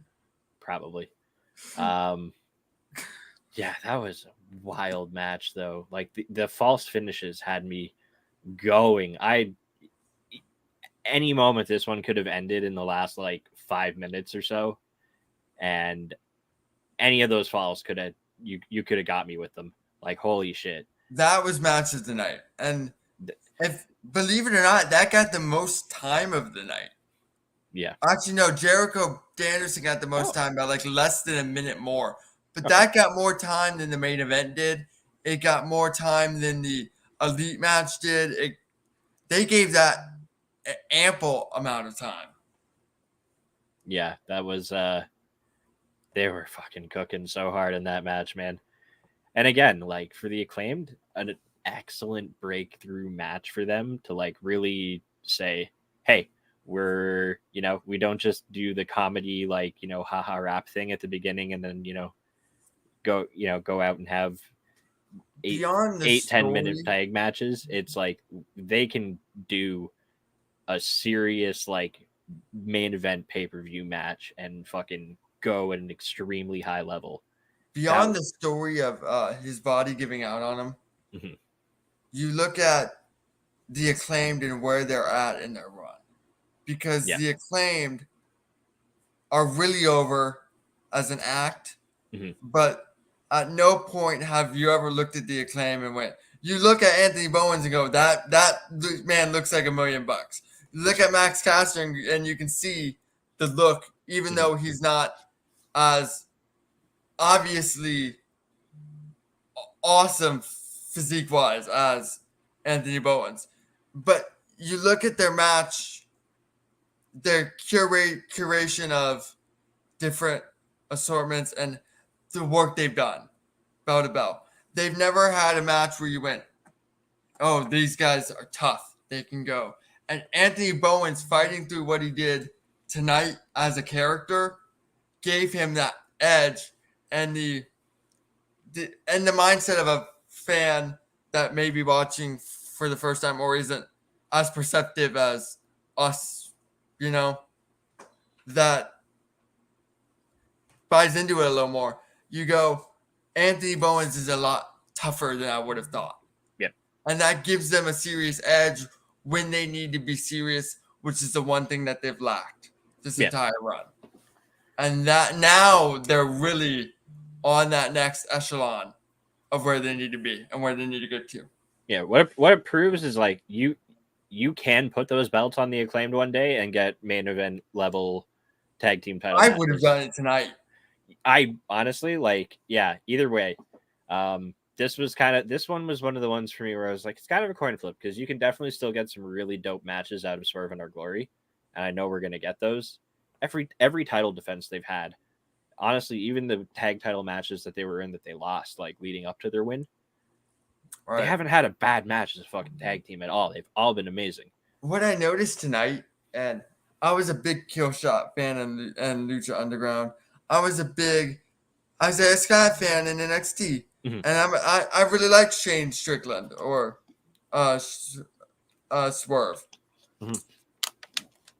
Probably. Yeah, that was a wild match though. Like the false finishes had me going. Any moment this one could have ended in the last like 5 minutes or so, and any of those falls could have you could have got me with them. Like holy shit. That was match of the night, and if believe it or not, that got the most time of the night. Yeah. Actually, no, Jericho Danielson got the most time by like less than a minute more. But that got more time than the main event did. It got more time than the elite match did. They gave that an ample amount of time. Yeah, that was they were fucking cooking so hard in that match, man. And again, like for the Acclaimed, an excellent breakthrough match for them to like really say, hey, we're, we don't just do the comedy, like, haha rap thing at the beginning and then, go out and have Beyond the 10-minute story, tag matches. It's like they can do a serious like main event pay-per-view match and fucking go at an extremely high level. beyond the story of his body giving out on him, Mhm. you look at the Acclaimed and where they're at in their run. Because Yeah. the Acclaimed are really over as an act, Mhm. but at no point have you ever looked at the Acclaim and went, you look at Anthony Bowens and go, that man looks like $1 million. You look at Max Caster and you can see the look, even though he's not as obviously awesome physique wise as Anthony Bowens. But you look at their match, their curation of different assortments and the work they've done bell to bell. They've never had a match where you went, oh, these guys are tough. They can go. And Anthony Bowens fighting through what he did tonight as a character gave him that edge and the mindset of a fan that may be watching for the first time or isn't as perceptive as us, that buys into it a little more. You go, Anthony Bowens is a lot tougher than I would have thought. Yeah. And that gives them a serious edge when they need to be serious, which is the one thing that they've lacked this entire run. And that now they're really on that next echelon of where they need to be and where they need to get to. Yeah, what it proves is like you can put those belts on the Acclaimed one day and get main event level tag team title. I would have done it tonight. I honestly either way. This one was one of the ones for me where I was like, it's kind of a coin flip because you can definitely still get some really dope matches out of Swerve and Our Glory, and I know we're gonna get those. Every title defense they've had, honestly, even the tag title matches that they were in that they lost, like leading up to their win, they haven't had a bad match as a fucking tag team at all. They've all been amazing. What I noticed tonight, and I was a big Killshot fan and Lucha Underground. I was a big Isaiah Scott fan in NXT, and I really like Shane Strickland or Swerve.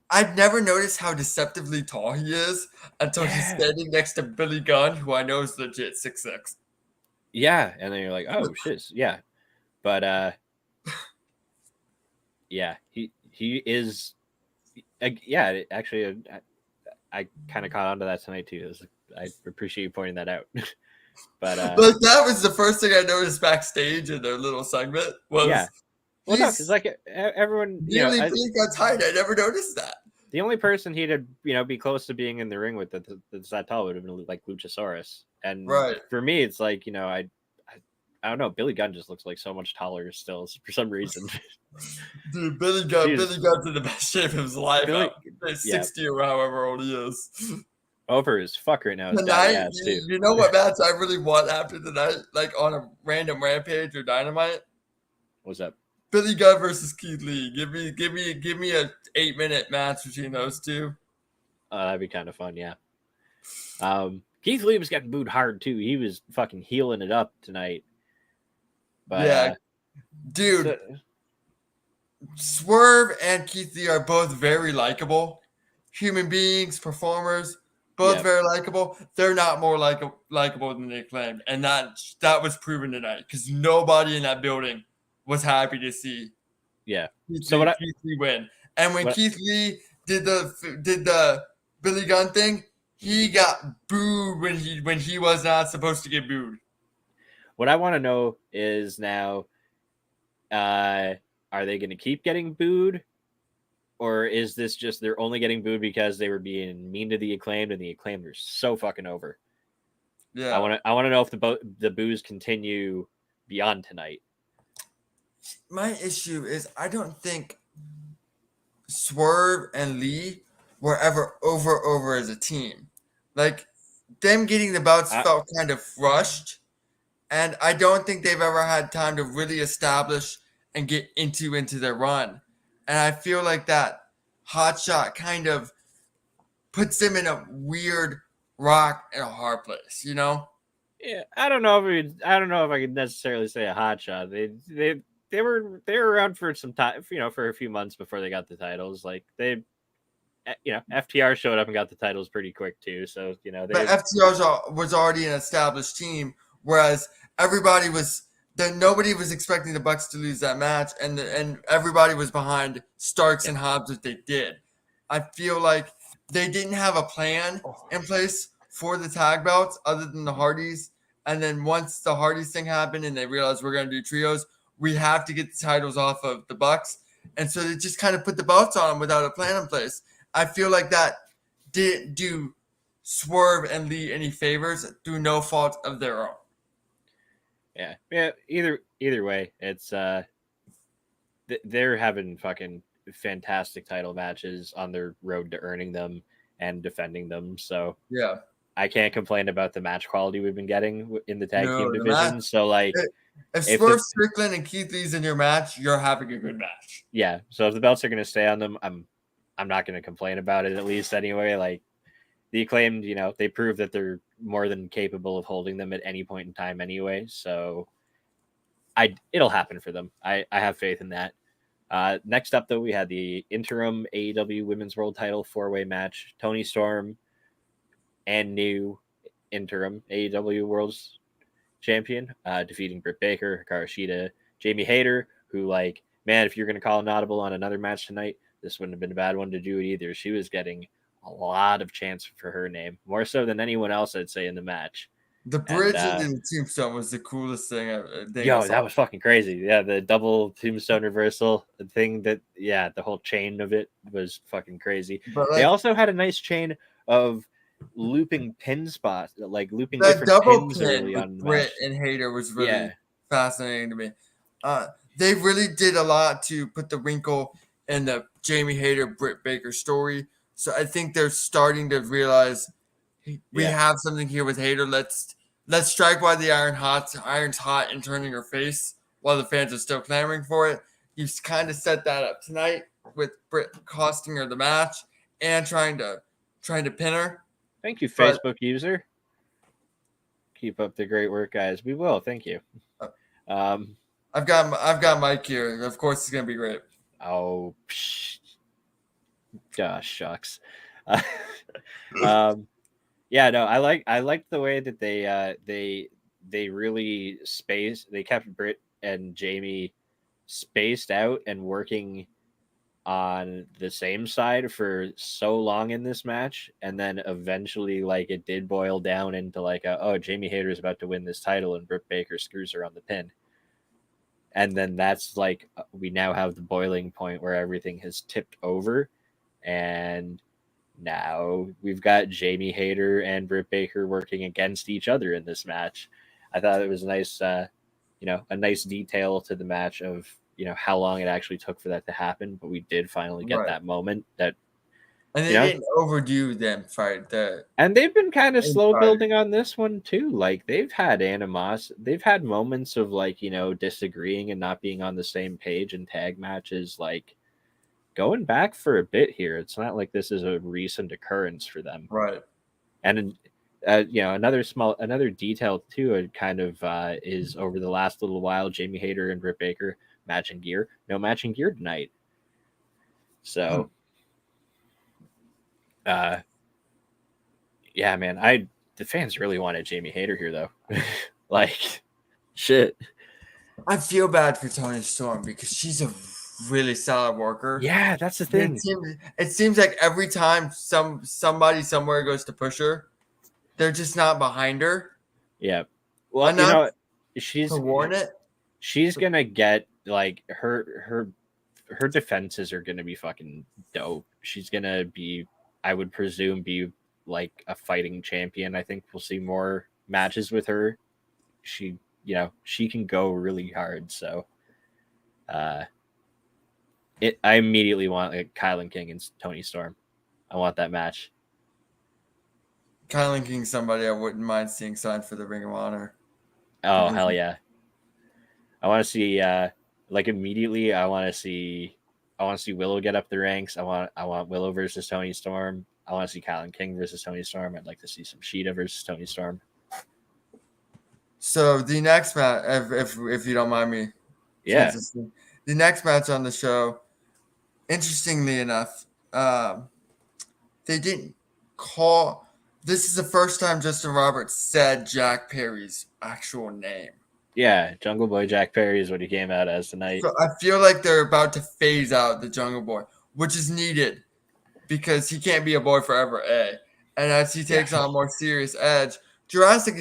I've never noticed how deceptively tall he is until he's standing next to Billy Gunn, who I know is legit 6'6". Yeah, and then you're like, oh shit, yeah, but yeah, he is. Actually, I kind of caught on to that tonight too. I appreciate you pointing that out. But that was the first thing I noticed backstage in their little segment. Was well, no, because like everyone, really Billy Gunn's height. I never noticed that. The only person he'd be close to being in the ring with that's that tall would have been like Luchasaurus, and for me, it's like I don't know. Billy Gunn just looks like so much taller still for some reason. Dude, Billy Gunn's in the best shape of his life. 60 or however old he is. Over his fuck right now. Tonight, you know what match I really want after tonight? Like on a random Rampage or Dynamite? What's up? Billy Gunn versus Keith Lee. Give me a 8-minute match between those two. That'd be kind of fun, yeah. Keith Lee was getting booed hard too. He was fucking healing it up tonight. But dude, Swerve and Keith Lee are both very likable human beings, performers. Both very likable. They're not more likable than the Acclaimed, and that was proven tonight because nobody in that building was happy to see. Yeah. Keith Lee win, and when Keith Lee did the Billy Gunn thing, he got booed when he was not supposed to get booed. What I want to know is now, are they going to keep getting booed? Or is this just they're only getting booed because they were being mean to the Acclaimed and the Acclaimed are so fucking over? Yeah, I want to know if the boos continue beyond tonight. My issue is I don't think Swerve and Lee were ever over as a team. Like them getting the belts felt kind of rushed, And I don't think they've ever had time to really establish and get into their run. And I feel like that hot shot kind of puts them in a weird rock and a hard place, you know? Yeah, I don't know if I could necessarily say a hot shot. They were around for some time, for a few months before they got the titles. Like FTR showed up and got the titles pretty quick too. So But they FTR was already an established team, whereas nobody was expecting the Bucks to lose that match, and everybody was behind Starks yeah. and Hobbs that they did. I feel like they didn't have a plan in place for the tag belts other than the Hardys. And then once the Hardys thing happened and they realized we're going to do trios, we have to get the titles off of the Bucks. And so they just kind of put the belts on them without a plan in place. I feel like that didn't do Swerve and Lee any favors through no fault of their own. Yeah. Either way, it's they're having fucking fantastic title matches on their road to earning them and defending them. So Yeah. I can't complain about the match quality we've been getting in the tag team No, the division. match. So like, If if Swerve Strickland and Keith Lee's in your match, you're having a good match. yeah, so if the belts are going to stay on them, I'm not going to complain about it, at least anyway. Like the Acclaimed, they prove that they're more than capable of holding them at any point in time anyway. So it'll happen for them. I have faith in that. Next up, though, we had the interim AEW Women's World Title 4-way match. Toni Storm and new interim AEW World's Champion, defeating Britt Baker, Hikaru Shida, Jamie Hayter, who, like, man, if you're going to call an audible on another match tonight, this wouldn't have been a bad one to do it either. She was getting a lot of chance for her name, more so than anyone else, I'd say, in the match. The bridge into the tombstone was the coolest thing. That was fucking crazy. Yeah, the double tombstone reversal, the thing the whole chain of it was fucking crazy. But they also had a nice chain of looping pin spots, like looping that different double pins pin early with on. Britt and Hayter was really fascinating to me. They really did a lot to put the wrinkle in the Jamie Hayter Britt Baker story. So I think they're starting to realize we have something here with Hayter. Let's strike while the iron's hot and turning her face while the fans are still clamoring for it. You've kind of set that up tonight with Britt costing her the match and trying to pin her. Thank you, Facebook user. Keep up the great work, guys. We will. Thank you. I've got Mike here. Of course, it's gonna be great. Oh, gosh, shucks. Yeah, no, I like the way that they really they kept Britt and Jamie spaced out and working on the same side for so long in this match, and then eventually, like, it did boil down into like Jamie Hayter is about to win this title and Britt Baker screws her on the pin, and then that's like we now have the boiling point where everything has tipped over, and now we've got Jamie Hayter and Britt Baker working against each other in this match. I thought it was nice, a nice detail to the match of how long it actually took for that to happen, but we did finally get that moment. And they didn't overdo them fight and they've been kind of slow building on this one too. Like they've had they've had moments of like disagreeing and not being on the same page in tag matches, like going back for a bit here. It's not like this is a recent occurrence for them, right? And another detail too, it kind of is over the last little while, Jamie Hayter and Britt Baker matching gear. No matching gear tonight. So yeah, man, the fans really wanted Jamie Hayter here though. Like shit. I feel bad for Toni Storm because she's a really solid worker. Yeah, that's the thing. It seems like every time somebody somewhere goes to push her, they're just not behind her. Yeah. Well, she's warn it. She's gonna get like her defenses are gonna be fucking dope. She's gonna be, I would presume, be like a fighting champion. I think we'll see more matches with her. She can go really hard. So, I immediately want like Kylan King and Toni Storm. I want that match. Kylan King, somebody I wouldn't mind seeing signed for the Ring of Honor. Oh hell yeah! I want to see like immediately. I want to see Willow get up the ranks. I want Willow versus Tony Storm. I want to see Kylan King versus Tony Storm. I'd like to see some Sheeta versus Tony Storm. So the next match, if you don't mind me, Yeah, the next match on the show, interestingly enough, they didn't call. This is the first time Justin Roberts said Jack Perry's actual name. yeah. Jungle Boy Jack Perry is what he came out as tonight. So I feel like they're about to phase out the Jungle Boy, which is needed because he can't be a boy forever, A. And as he takes on a more serious edge, Jurassic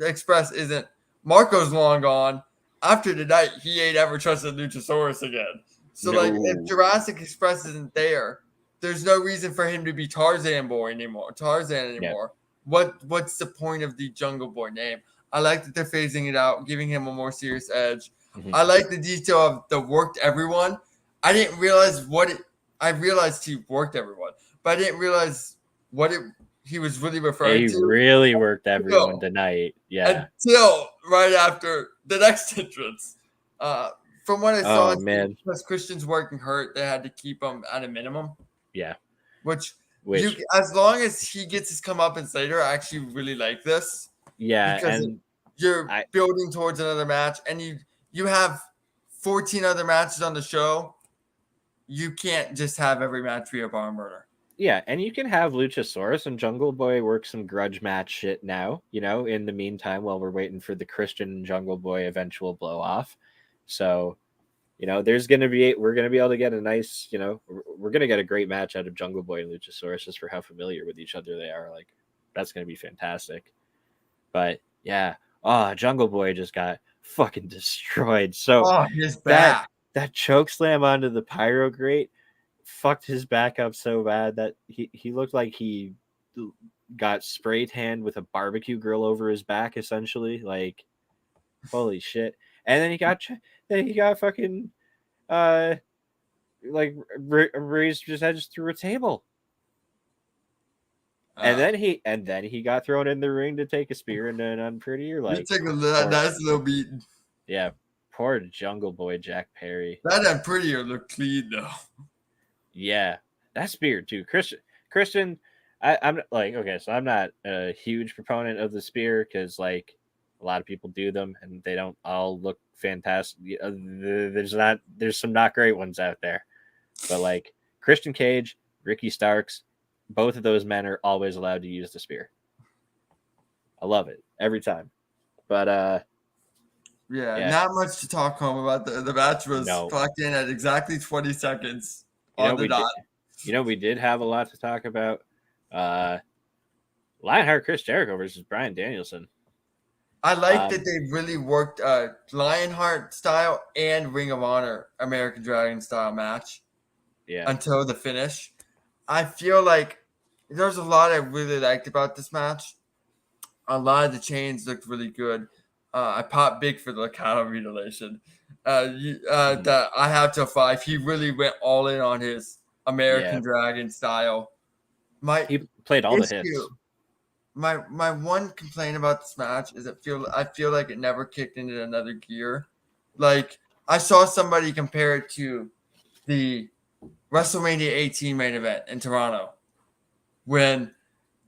Express isn't. Marco's long gone. After tonight, he ain't ever trusted Luchasaurus again. So, like, if Jurassic Express isn't there, there's no reason for him to be Tarzan anymore. Yeah. What's the point of the Jungle Boy name? I like that they're phasing it out, giving him a more serious edge. Mhm. I like the detail of the worked everyone. I didn't realize I realized he worked everyone, but I didn't realize he was really referring to. He really worked everyone tonight. Yeah. Until right after the next entrance. From what I saw, man. because Christian's working hurt, they had to keep him at a minimum. Yeah. Which as long as he gets his comeuppance later, I actually really like this. Yeah, because and you're building towards another match, and you have 14 other matches on the show. You can't just have every match be a barn burner. Yeah, and you can have Luchasaurus and Jungle Boy work some grudge match shit now, in the meantime while we're waiting for the Christian and Jungle Boy eventual blow off. So, we're going to be able to get a nice, we're going to get a great match out of Jungle Boy and Luchasaurus just for how familiar with each other they are. Like, that's going to be fantastic. But, yeah, Jungle Boy just got fucking destroyed. So, his back. That choke slam onto the pyro grate fucked his back up so bad that he looked like he got spray tanned with a barbecue grill over his back, essentially. Like, holy shit! And then he got fucking like raised his head through a table. And then he got thrown in the ring to take a spear and an unprettier like. He took a nice little beating. Yeah, poor Jungle Boy Jack Perry. That unprettier looked clean though. Yeah, that spear too, Christian. I'm like, okay, so I'm not a huge proponent of the spear because like a lot of people do them and they don't all look fantastic. There's some not great ones out there, but like Christian Cage, Ricky Starks, both of those men are always allowed to use the spear. I love it every time, but yeah, not much to talk home about. The match was clocked in at exactly 20 seconds. We did have a lot to talk about. Lionheart Chris Jericho versus Bryan Danielson. I like that they really worked Lionheart style and Ring of Honor American Dragon style match. Yeah. Until the finish. I feel like there's a lot I really liked about this match. A lot of the chains looked really good. I popped big for the cattle mutilation. That I have to 5. He really went all in on his American Dragon style. He played all the hits. My one complaint about this match is I feel like it never kicked into another gear. Like I saw somebody compare it to the WrestleMania 18 main event in Toronto when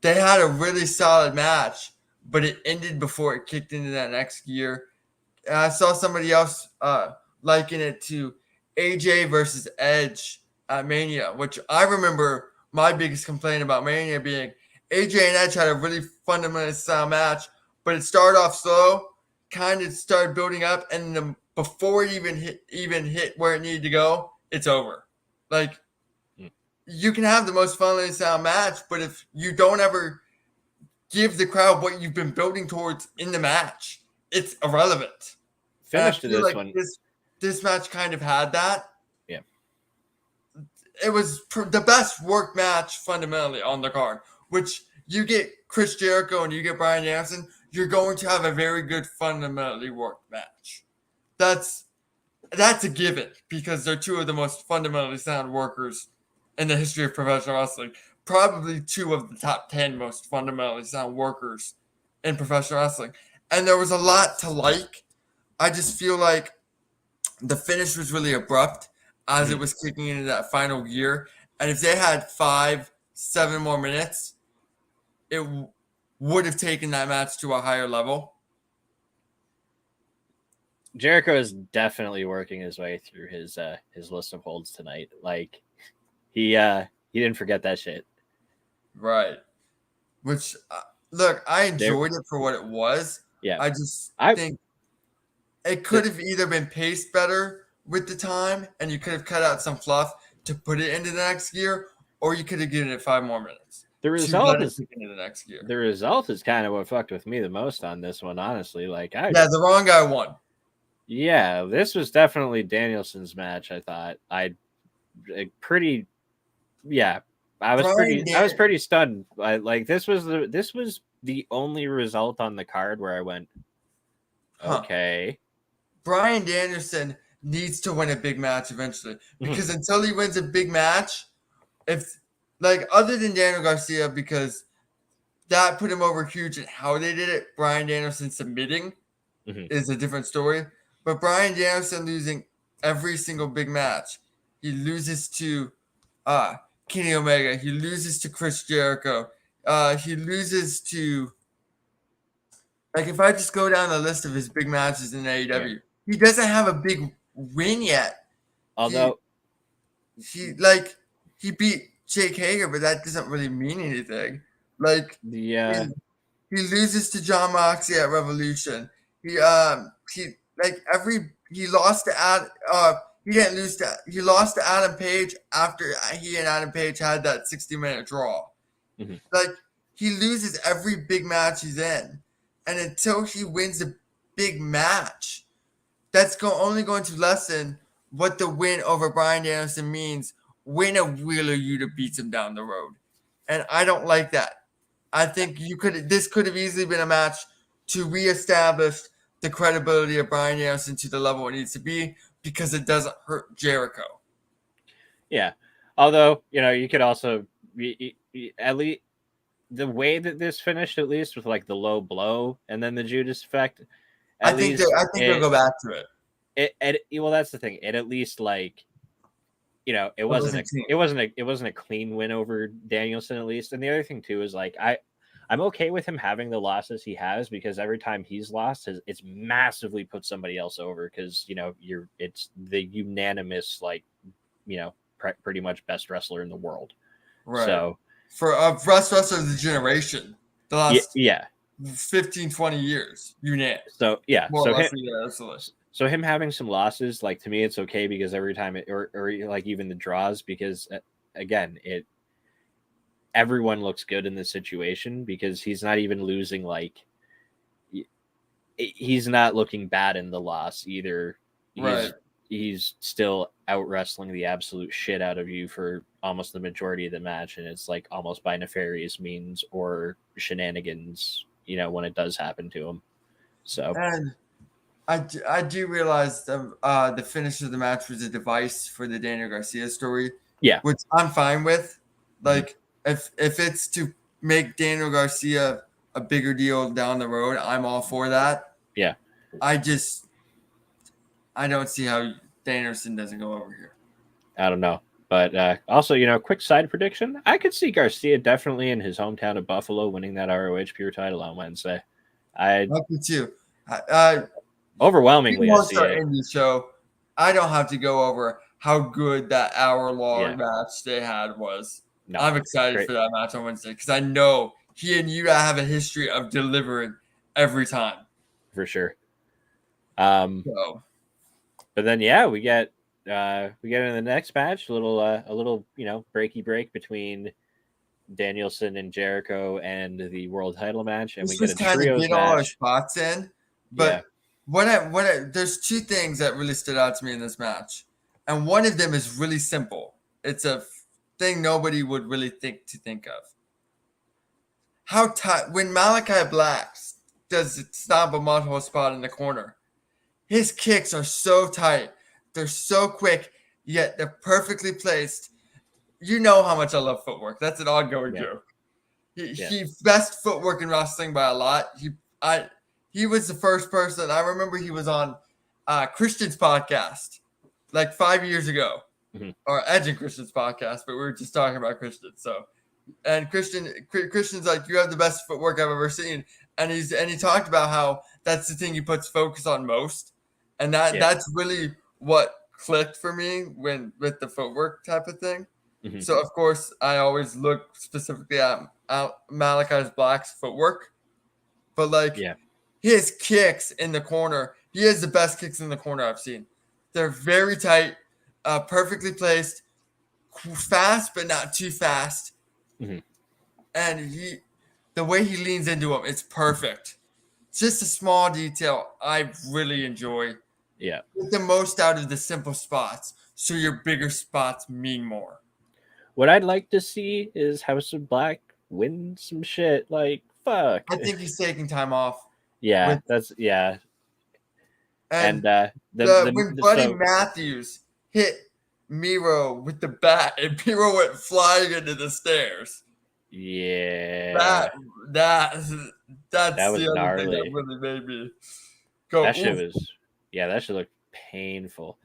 they had a really solid match, but it ended before it kicked into that next gear. And I saw somebody else liken it to AJ versus Edge at Mania, which I remember my biggest complaint about Mania being AJ and Edge had a really fundamental style match, but it started off slow, kind of started building up, and before it even hit where it needed to go, it's over. Like, you can have the most fundamental style match, but if you don't ever give the crowd what you've been building towards in the match, it's irrelevant. Finish to this one. This match kind of had that. Yeah. It was the best work match fundamentally on the card, which you get Chris Jericho and you get Bryan Danielson, you're going to have a very good fundamentally worked match. That's a given because they're two of the most fundamentally sound workers in the history of professional wrestling. Probably two of the top 10 most fundamentally sound workers in professional wrestling. and there was a lot to like. I just feel like the finish was really abrupt as it was kicking into that final gear. And if they had 5-7 more minutes, it would have taken that match to a higher level. Jericho is definitely working his way through his list of holds tonight. Like he didn't forget that shit. Right. Which look, I enjoyed it for what it was. Yeah. I just think it could have either been paced better with the time, and you could have cut out some fluff to put it into the next gear, or you could have given it 5 more minutes. The result is into the next gear. The result is kind of what fucked with me the most on this one, honestly. Like, the wrong guy won. Yeah, this was definitely Danielson's match. I thought I was pretty stunned. Like this was the only result on the card where I went, okay. Bryan Danielson needs to win a big match eventually, because until he wins a big match, if like other than Daniel Garcia, because that put him over huge in how they did it, Bryan Danielson submitting is a different story. But Bryan Danielson losing every single big match, he loses to Kenny Omega, he loses to Chris Jericho, he loses to, like, if I just go down the list of his big matches in AEW, he doesn't have a big win yet. Although he beat Jake Hager, but that doesn't really mean anything. Like he loses to John Moxley at Revolution. He lost to he lost to Adam Page after he and Adam Page had that 60-minute draw. Like, he loses every big match he's in, and until he wins a big match, that's only going to lessen what the win over Bryan Danielson means when a Wheeler Yuta beats him down the road. And I don't like that. I think this could have easily been a match to reestablish the credibility of Bryan Danielson to the level it needs to be, because it doesn't hurt Jericho. Yeah. Although, you could also at least the way that this finished, at least with like the low blow and then the Judas effect. I think they'll go back to it. Well, that's the thing. It at least, like, it wasn't a clean win over Danielson, at least. And the other thing too is, like, I'm okay with him having the losses he has, because every time he's lost, it's massively put somebody else over, because it's the unanimous, like, pretty much best wrestler in the world. Right. So for best wrestler of the generation, the last 15-20 years, unanimous. So yeah, absolutely. So him having some losses, like, to me, it's okay, because every time or like even the draws, because again, everyone looks good in this situation, because he's not even losing, like, he's not looking bad in the loss either. He's still out wrestling the absolute shit out of you for almost the majority of the match, and it's like almost by nefarious means or shenanigans, when it does happen to him. So. And I do realize the finish of the match was a device for the Daniel Garcia story. Yeah. Which I'm fine with. Like, if it's to make Daniel Garcia a bigger deal down the road, I'm all for that. Yeah. I don't see how Danielson doesn't go over here. I don't know. But also, quick side prediction. I could see Garcia definitely in his hometown of Buffalo winning that ROH Pure title on Wednesday. I me too. Overwhelmingly, I see it. In the show, I don't have to go over how good that hour-long match they had was. No, I'm excited for that match on Wednesday, because I know he and Yuta have a history of delivering every time. For sure. But then we get in the next match a little breaky break between Danielson and Jericho and the world title match, and we get a trios match. All our spots in, but there's two things that really stood out to me in this match, and one of them is really simple. It's a thing nobody would really think of. How tight when Malachi Black does stomp a mudhole spot in the corner, his kicks are so tight, they're so quick, yet they're perfectly placed. You know how much I love footwork. That's an ongoing joke. He best footwork in wrestling by a lot. he was the first person. I remember he was on Christian's podcast like 5 years ago, or Edge and Christian's podcast, but we were just talking about Christian. So, and Christian's like, you have the best footwork I've ever seen, and he talked about how that's the thing he puts focus on most, and that's really what clicked for me with the footwork type of thing. So of course I always look specifically at Malachi Black's footwork, but like his kicks in the corner, he has the best kicks in the corner I've seen. They're very tight, perfectly placed, fast but not too fast, and the way he leans into them, it's perfect. It's just a small detail I really enjoy. Yeah. Get the most out of the simple spots, so your bigger spots mean more. What I'd like to see is House of Black win some shit. Like, fuck. I think he's taking time off. Yeah, And when Buddy Matthews hit Miro with the bat, and Miro went flying into the stairs. Yeah. That's was the other gnarly. thing that really made me go. That shit was, that shit looked painful.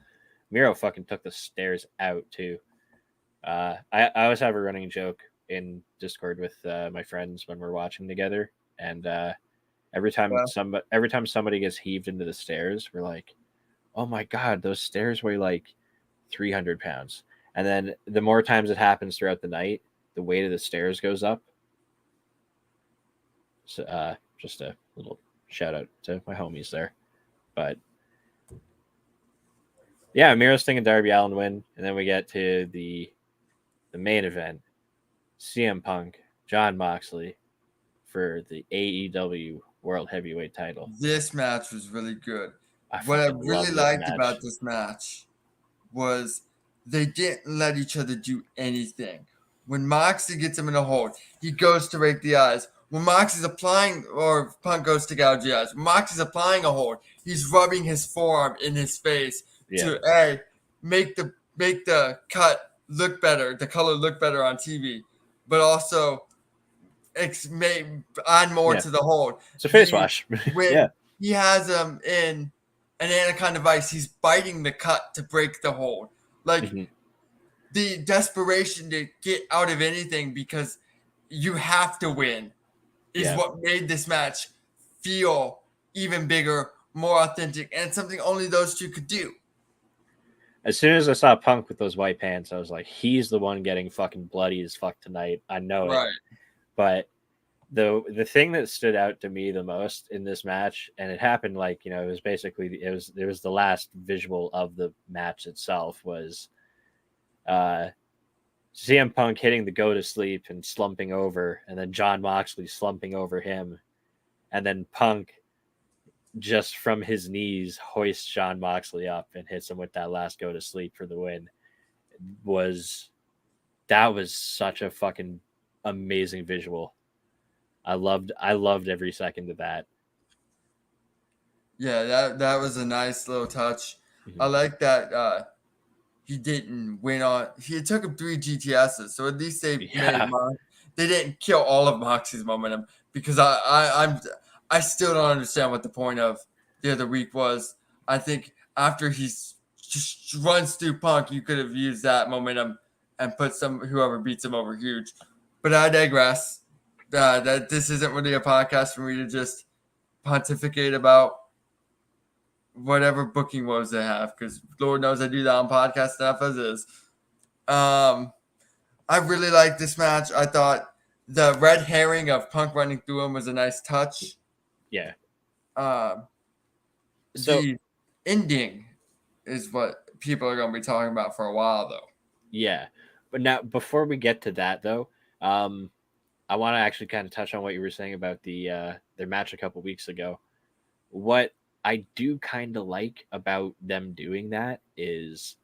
Miro fucking took the stairs out too. I always have a running joke in Discord with my friends when we're watching together, and every time somebody gets heaved into the stairs, we're like, "Oh my god, those stairs weigh like 300 pounds." And then the more times it happens throughout the night, the weight of the stairs goes up. So just a little shout out to my homies there, but yeah, Miro's thinking Darby Allin win, and then we get to the main event: CM Punk, Jon Moxley for the AEW World Heavyweight title. This match was really good. What I really liked about this match was they didn't let each other do anything. When Moxley gets him in a hold, he goes to rake the eyes. When Moxley's applying, or Punk goes to gouge the eyes, when Moxley's applying a hold, he's rubbing his forearm in his face to make the cut look better, the color look better on TV, but also add more to the hold. It's a face wash. When he has him in an anaconda vice, he's biting the cut to break the hold. Like the desperation to get out of anything because you have to win is what made this match feel even bigger, more authentic, and something only those two could do. As soon as I saw Punk with those white pants, I was like, he's the one getting fucking bloody as fuck tonight. I know it. But the thing that stood out to me the most in this match, and it happened like, it was basically, it was the last visual of the match itself, was CM Punk hitting the go to sleep and slumping over, and then Jon Moxley slumping over him, and then Punk just from his knees hoists Jon Moxley up and hits him with that last go to sleep for the win. That was such a fucking amazing visual. I loved every second of that. Yeah, that was a nice little touch. I like that he didn't win on. He took him 3 GTSs, so at least they didn't kill all of Moxie's momentum, because I still don't understand what the point of the other week was. I think after he just runs through Punk, you could have used that momentum and put whoever beats him over huge. But I digress. That this isn't really a podcast for me to just pontificate about whatever booking woes they have, because Lord knows I do that on podcast stuff as is. I really liked this match. I thought the red herring of Punk running through him was a nice touch. Yeah. So the ending is what people are going to be talking about for a while, though. Yeah. But now, before we get to that, though, I want to actually kind of touch on what you were saying about their match a couple weeks ago. What I do kind of like about them doing that is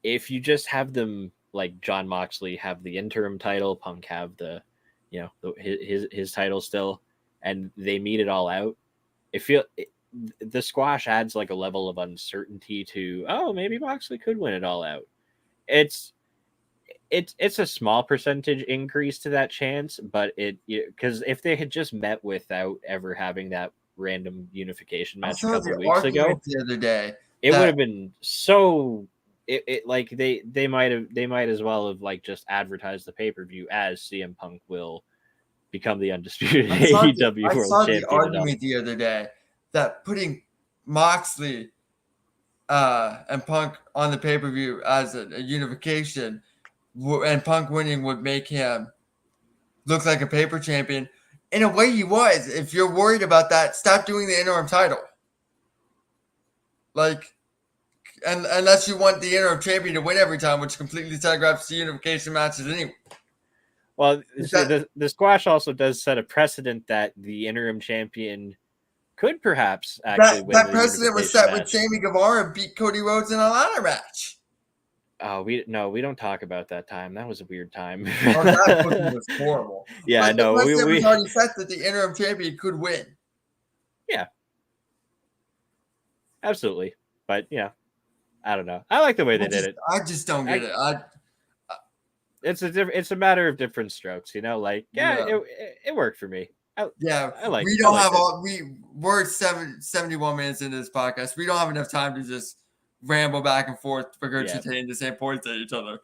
if you just have them, like Jon Moxley have the interim title, Punk have the his title still, and they meet it all out. The squash adds like a level of uncertainty to, oh, maybe Moxley could win it all out. It it's a small percentage increase to that chance, but because if they had just met without ever having that random unification I match a saw couple the weeks ago, argument the other day it would that have been so. It like they might as well have like just advertised the pay-per-view as CM Punk will become the undisputed AEW I World saw the Champion. argument the other day that putting Moxley and Punk on the pay-per-view as a unification and Punk winning would make him look like a paper champion. In a way, he was. If you're worried about that, stop doing the interim title. Like, and unless you want the interim champion to win every time, which completely telegraphs the unification matches anyway. Well, the squash also does set a precedent that the interim champion could perhaps actually win That the precedent was unification set when match. Sammy Guevara beat Cody Rhodes in a ladder match. Oh, we don't talk about that time. That was a weird time. Oh, that booking was horrible. Yeah, but no, the precedent we was already set that the interim champion could win. Yeah, absolutely. But yeah, I don't know. I like the way they did it. I just don't get it. It's a matter of different strokes, you know. Like, it worked for me. We're 71 minutes into this podcast. We don't have enough time to just ramble back and forth regurgitating the same points at each other.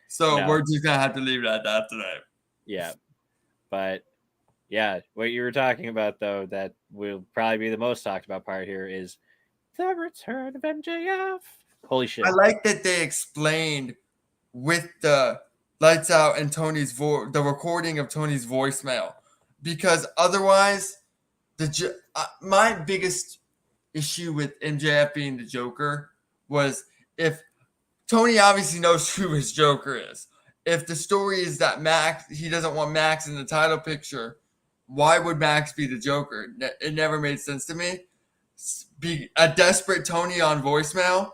So we're just gonna have to leave it at that today. Yeah, but yeah, what you were talking about though, that will probably be the most talked about part here is the return of MJF. Holy shit! I like that they explained with the lights out and the recording of Tony's voicemail, because otherwise, my biggest issue with MJF being the Joker was if Tony obviously knows who his Joker is. If the story is that he doesn't want Max in the title picture, why would Max be the Joker? It never made sense to me. Be a desperate Tony on voicemail.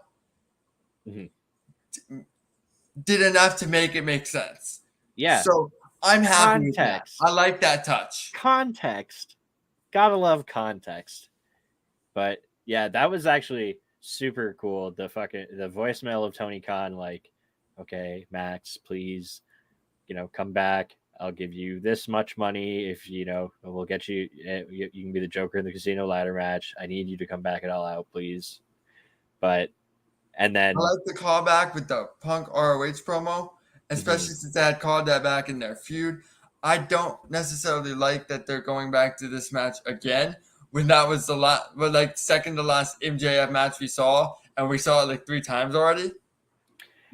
Mm-hmm. Did enough to make it make sense. Yeah. So I'm happy with that. I like that touch. Context. Gotta love context. But yeah, that was actually super cool. The voicemail of Tony Khan, like, okay, Max, please, come back. I'll give you this much money if we'll get you. You can be the Joker in the casino ladder match. I need you to come back at All Out, please. And then I like the callback with the Punk ROH promo, especially since they had called that back in their feud. I don't necessarily like that they're going back to this match again when that was second to last MJF match we saw, and we saw it like 3 times already.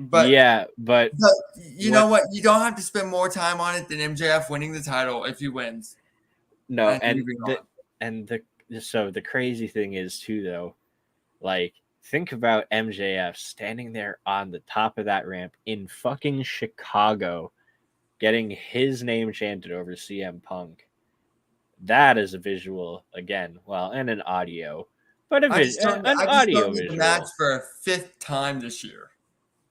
But you know what? You don't have to spend more time on it than MJF winning the title if he wins. No, so the crazy thing is too, though, like, think about MJF standing there on the top of that ramp in fucking Chicago, getting his name chanted over CM Punk. That is a visual again, and an audio, but an audio visual. The match for a 5th time this year.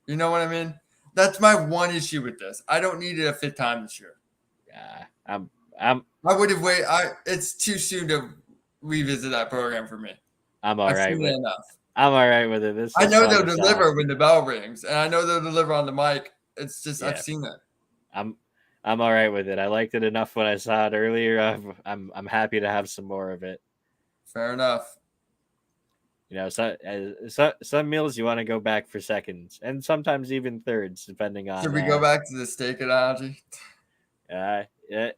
You know what I mean? That's my one issue with this. I don't need it a 5th time this year. Yeah, I would have waited. It's too soon to revisit that program for me. I'm all right with it. Enough. I'm all right with it. I know they'll deliver when the bell rings, and I know they'll deliver on the mic. It's just I've seen it. I'm all right with it. I liked it enough when I saw it earlier. I'm happy to have some more of it. Fair enough. Some meals you want to go back for seconds, and sometimes even thirds, depending on. Should we go back to the steak analogy? I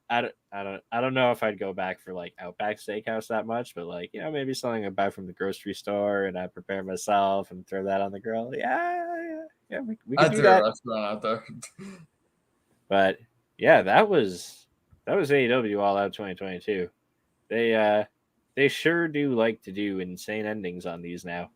don't know if I'd go back for like Outback Steakhouse that much, but like maybe something I buy from the grocery store and I prepare myself and throw that on the grill. Yeah, we can do that. A restaurant out there. But yeah, that was AEW All Out 2022. They sure do like to do insane endings on these now.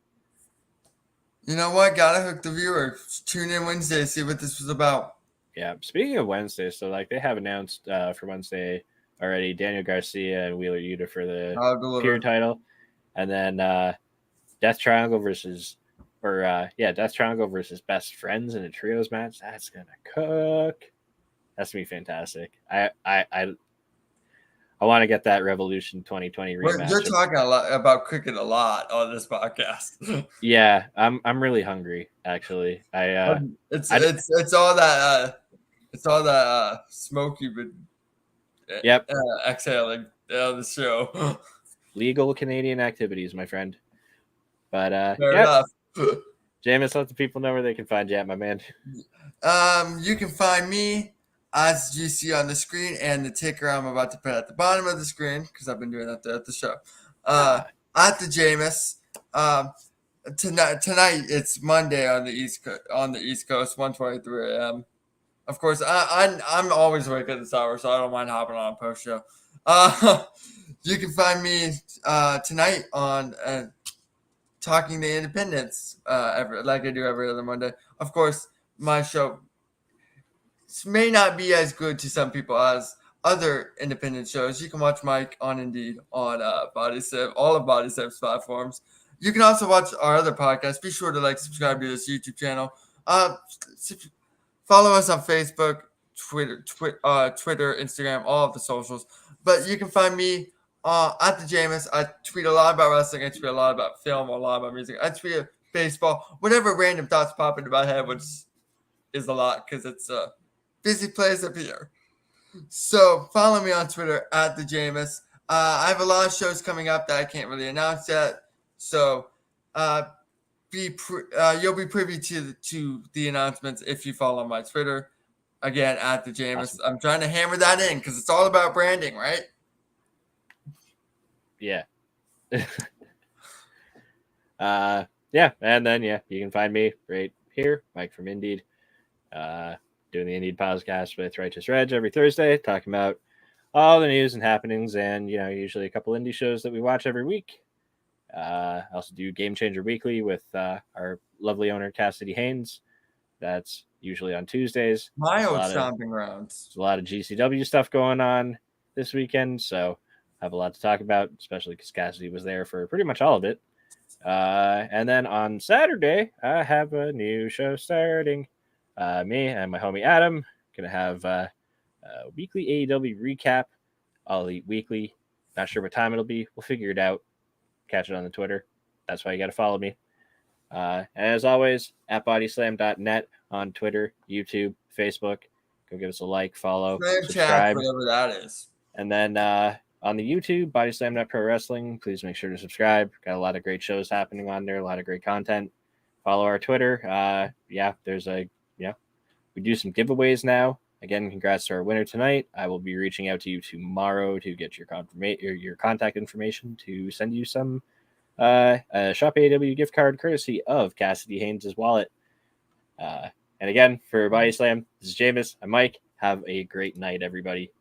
You know what? Gotta hook the viewer. Tune in Wednesday, see what this was about. Yeah, speaking of Wednesday, so like they have announced for Wednesday already Daniel Garcia and Wheeler Yuta for the Pure title, and then Death Triangle versus Best Friends in a trios match. That's gonna cook. That's gonna be fantastic. I want to get that Revolution 2020 rematch. You're talking about cooking a lot on this podcast. Yeah, I'm really hungry actually. It's all that It's all that smoke you've been Yep. exhaling on the show. Legal Canadian activities, my friend. But Fair yep. enough. Jameis, let the people know where they can find you at, my man. You can find me as you see on the screen and the ticker I'm about to put at the bottom of the screen because I've been doing that at the show. At the Jameis. Tonight it's Monday on the East Coast, 1:23 a.m. Of course, I'm always awake at this hour, so I don't mind hopping on a post show. You can find me tonight on Talking to Independence, like I do every other Monday. Of course, my show may not be as good to some people as other independent shows. You can watch Mike on Indeed on Bodyslam, all of Bodyslam's platforms. You can also watch our other podcasts. Be sure to subscribe to this YouTube channel. Follow us on Facebook, Twitter, Instagram, all of the socials. But you can find me at the Jameis. I tweet a lot about wrestling. I tweet a lot about film, a lot about music. I tweet baseball, whatever random thoughts pop into my head, which is a lot because it's a busy place up here. So follow me on Twitter at the Jameis. I have a lot of shows coming up that I can't really announce yet. So you'll be privy to the announcements if you follow my Twitter. Again, at the Jameis. Awesome. I'm trying to hammer that in because it's all about branding, right? Yeah. Yeah, and then you can find me right here, Mike from Indeed, doing the Indeed podcast with Righteous Reg every Thursday, talking about all the news and happenings, and usually a couple indie shows that we watch every week. I also do Game Changer Weekly with our lovely owner Cassidy Haynes. That's usually on Tuesdays. My old stomping grounds. There's a lot of GCW stuff going on this weekend, so I have a lot to talk about, especially because Cassidy was there for pretty much all of it. And then on Saturday, I have a new show starting. Me and my homie Adam gonna have a weekly AEW recap. All Elite Weekly. Not sure what time it'll be. We'll figure it out. Catch it on the Twitter. That's why you got to follow me. And as always, at bodyslam.net on Twitter, YouTube, Facebook. Go give us a like, follow, subscribe. Whatever that is. And then on the YouTube, Bodyslamnet Pro Wrestling. Please make sure to subscribe. Got a lot of great shows happening on there. A lot of great content. Follow our Twitter. We do some giveaways now. Again, congrats to our winner tonight. I will be reaching out to you tomorrow to get your contact information to send you some Shop AEW gift card courtesy of Cassidy Haynes' wallet. And again, for Bodyslam, this is Jameis. I'm Mike. Have a great night, everybody.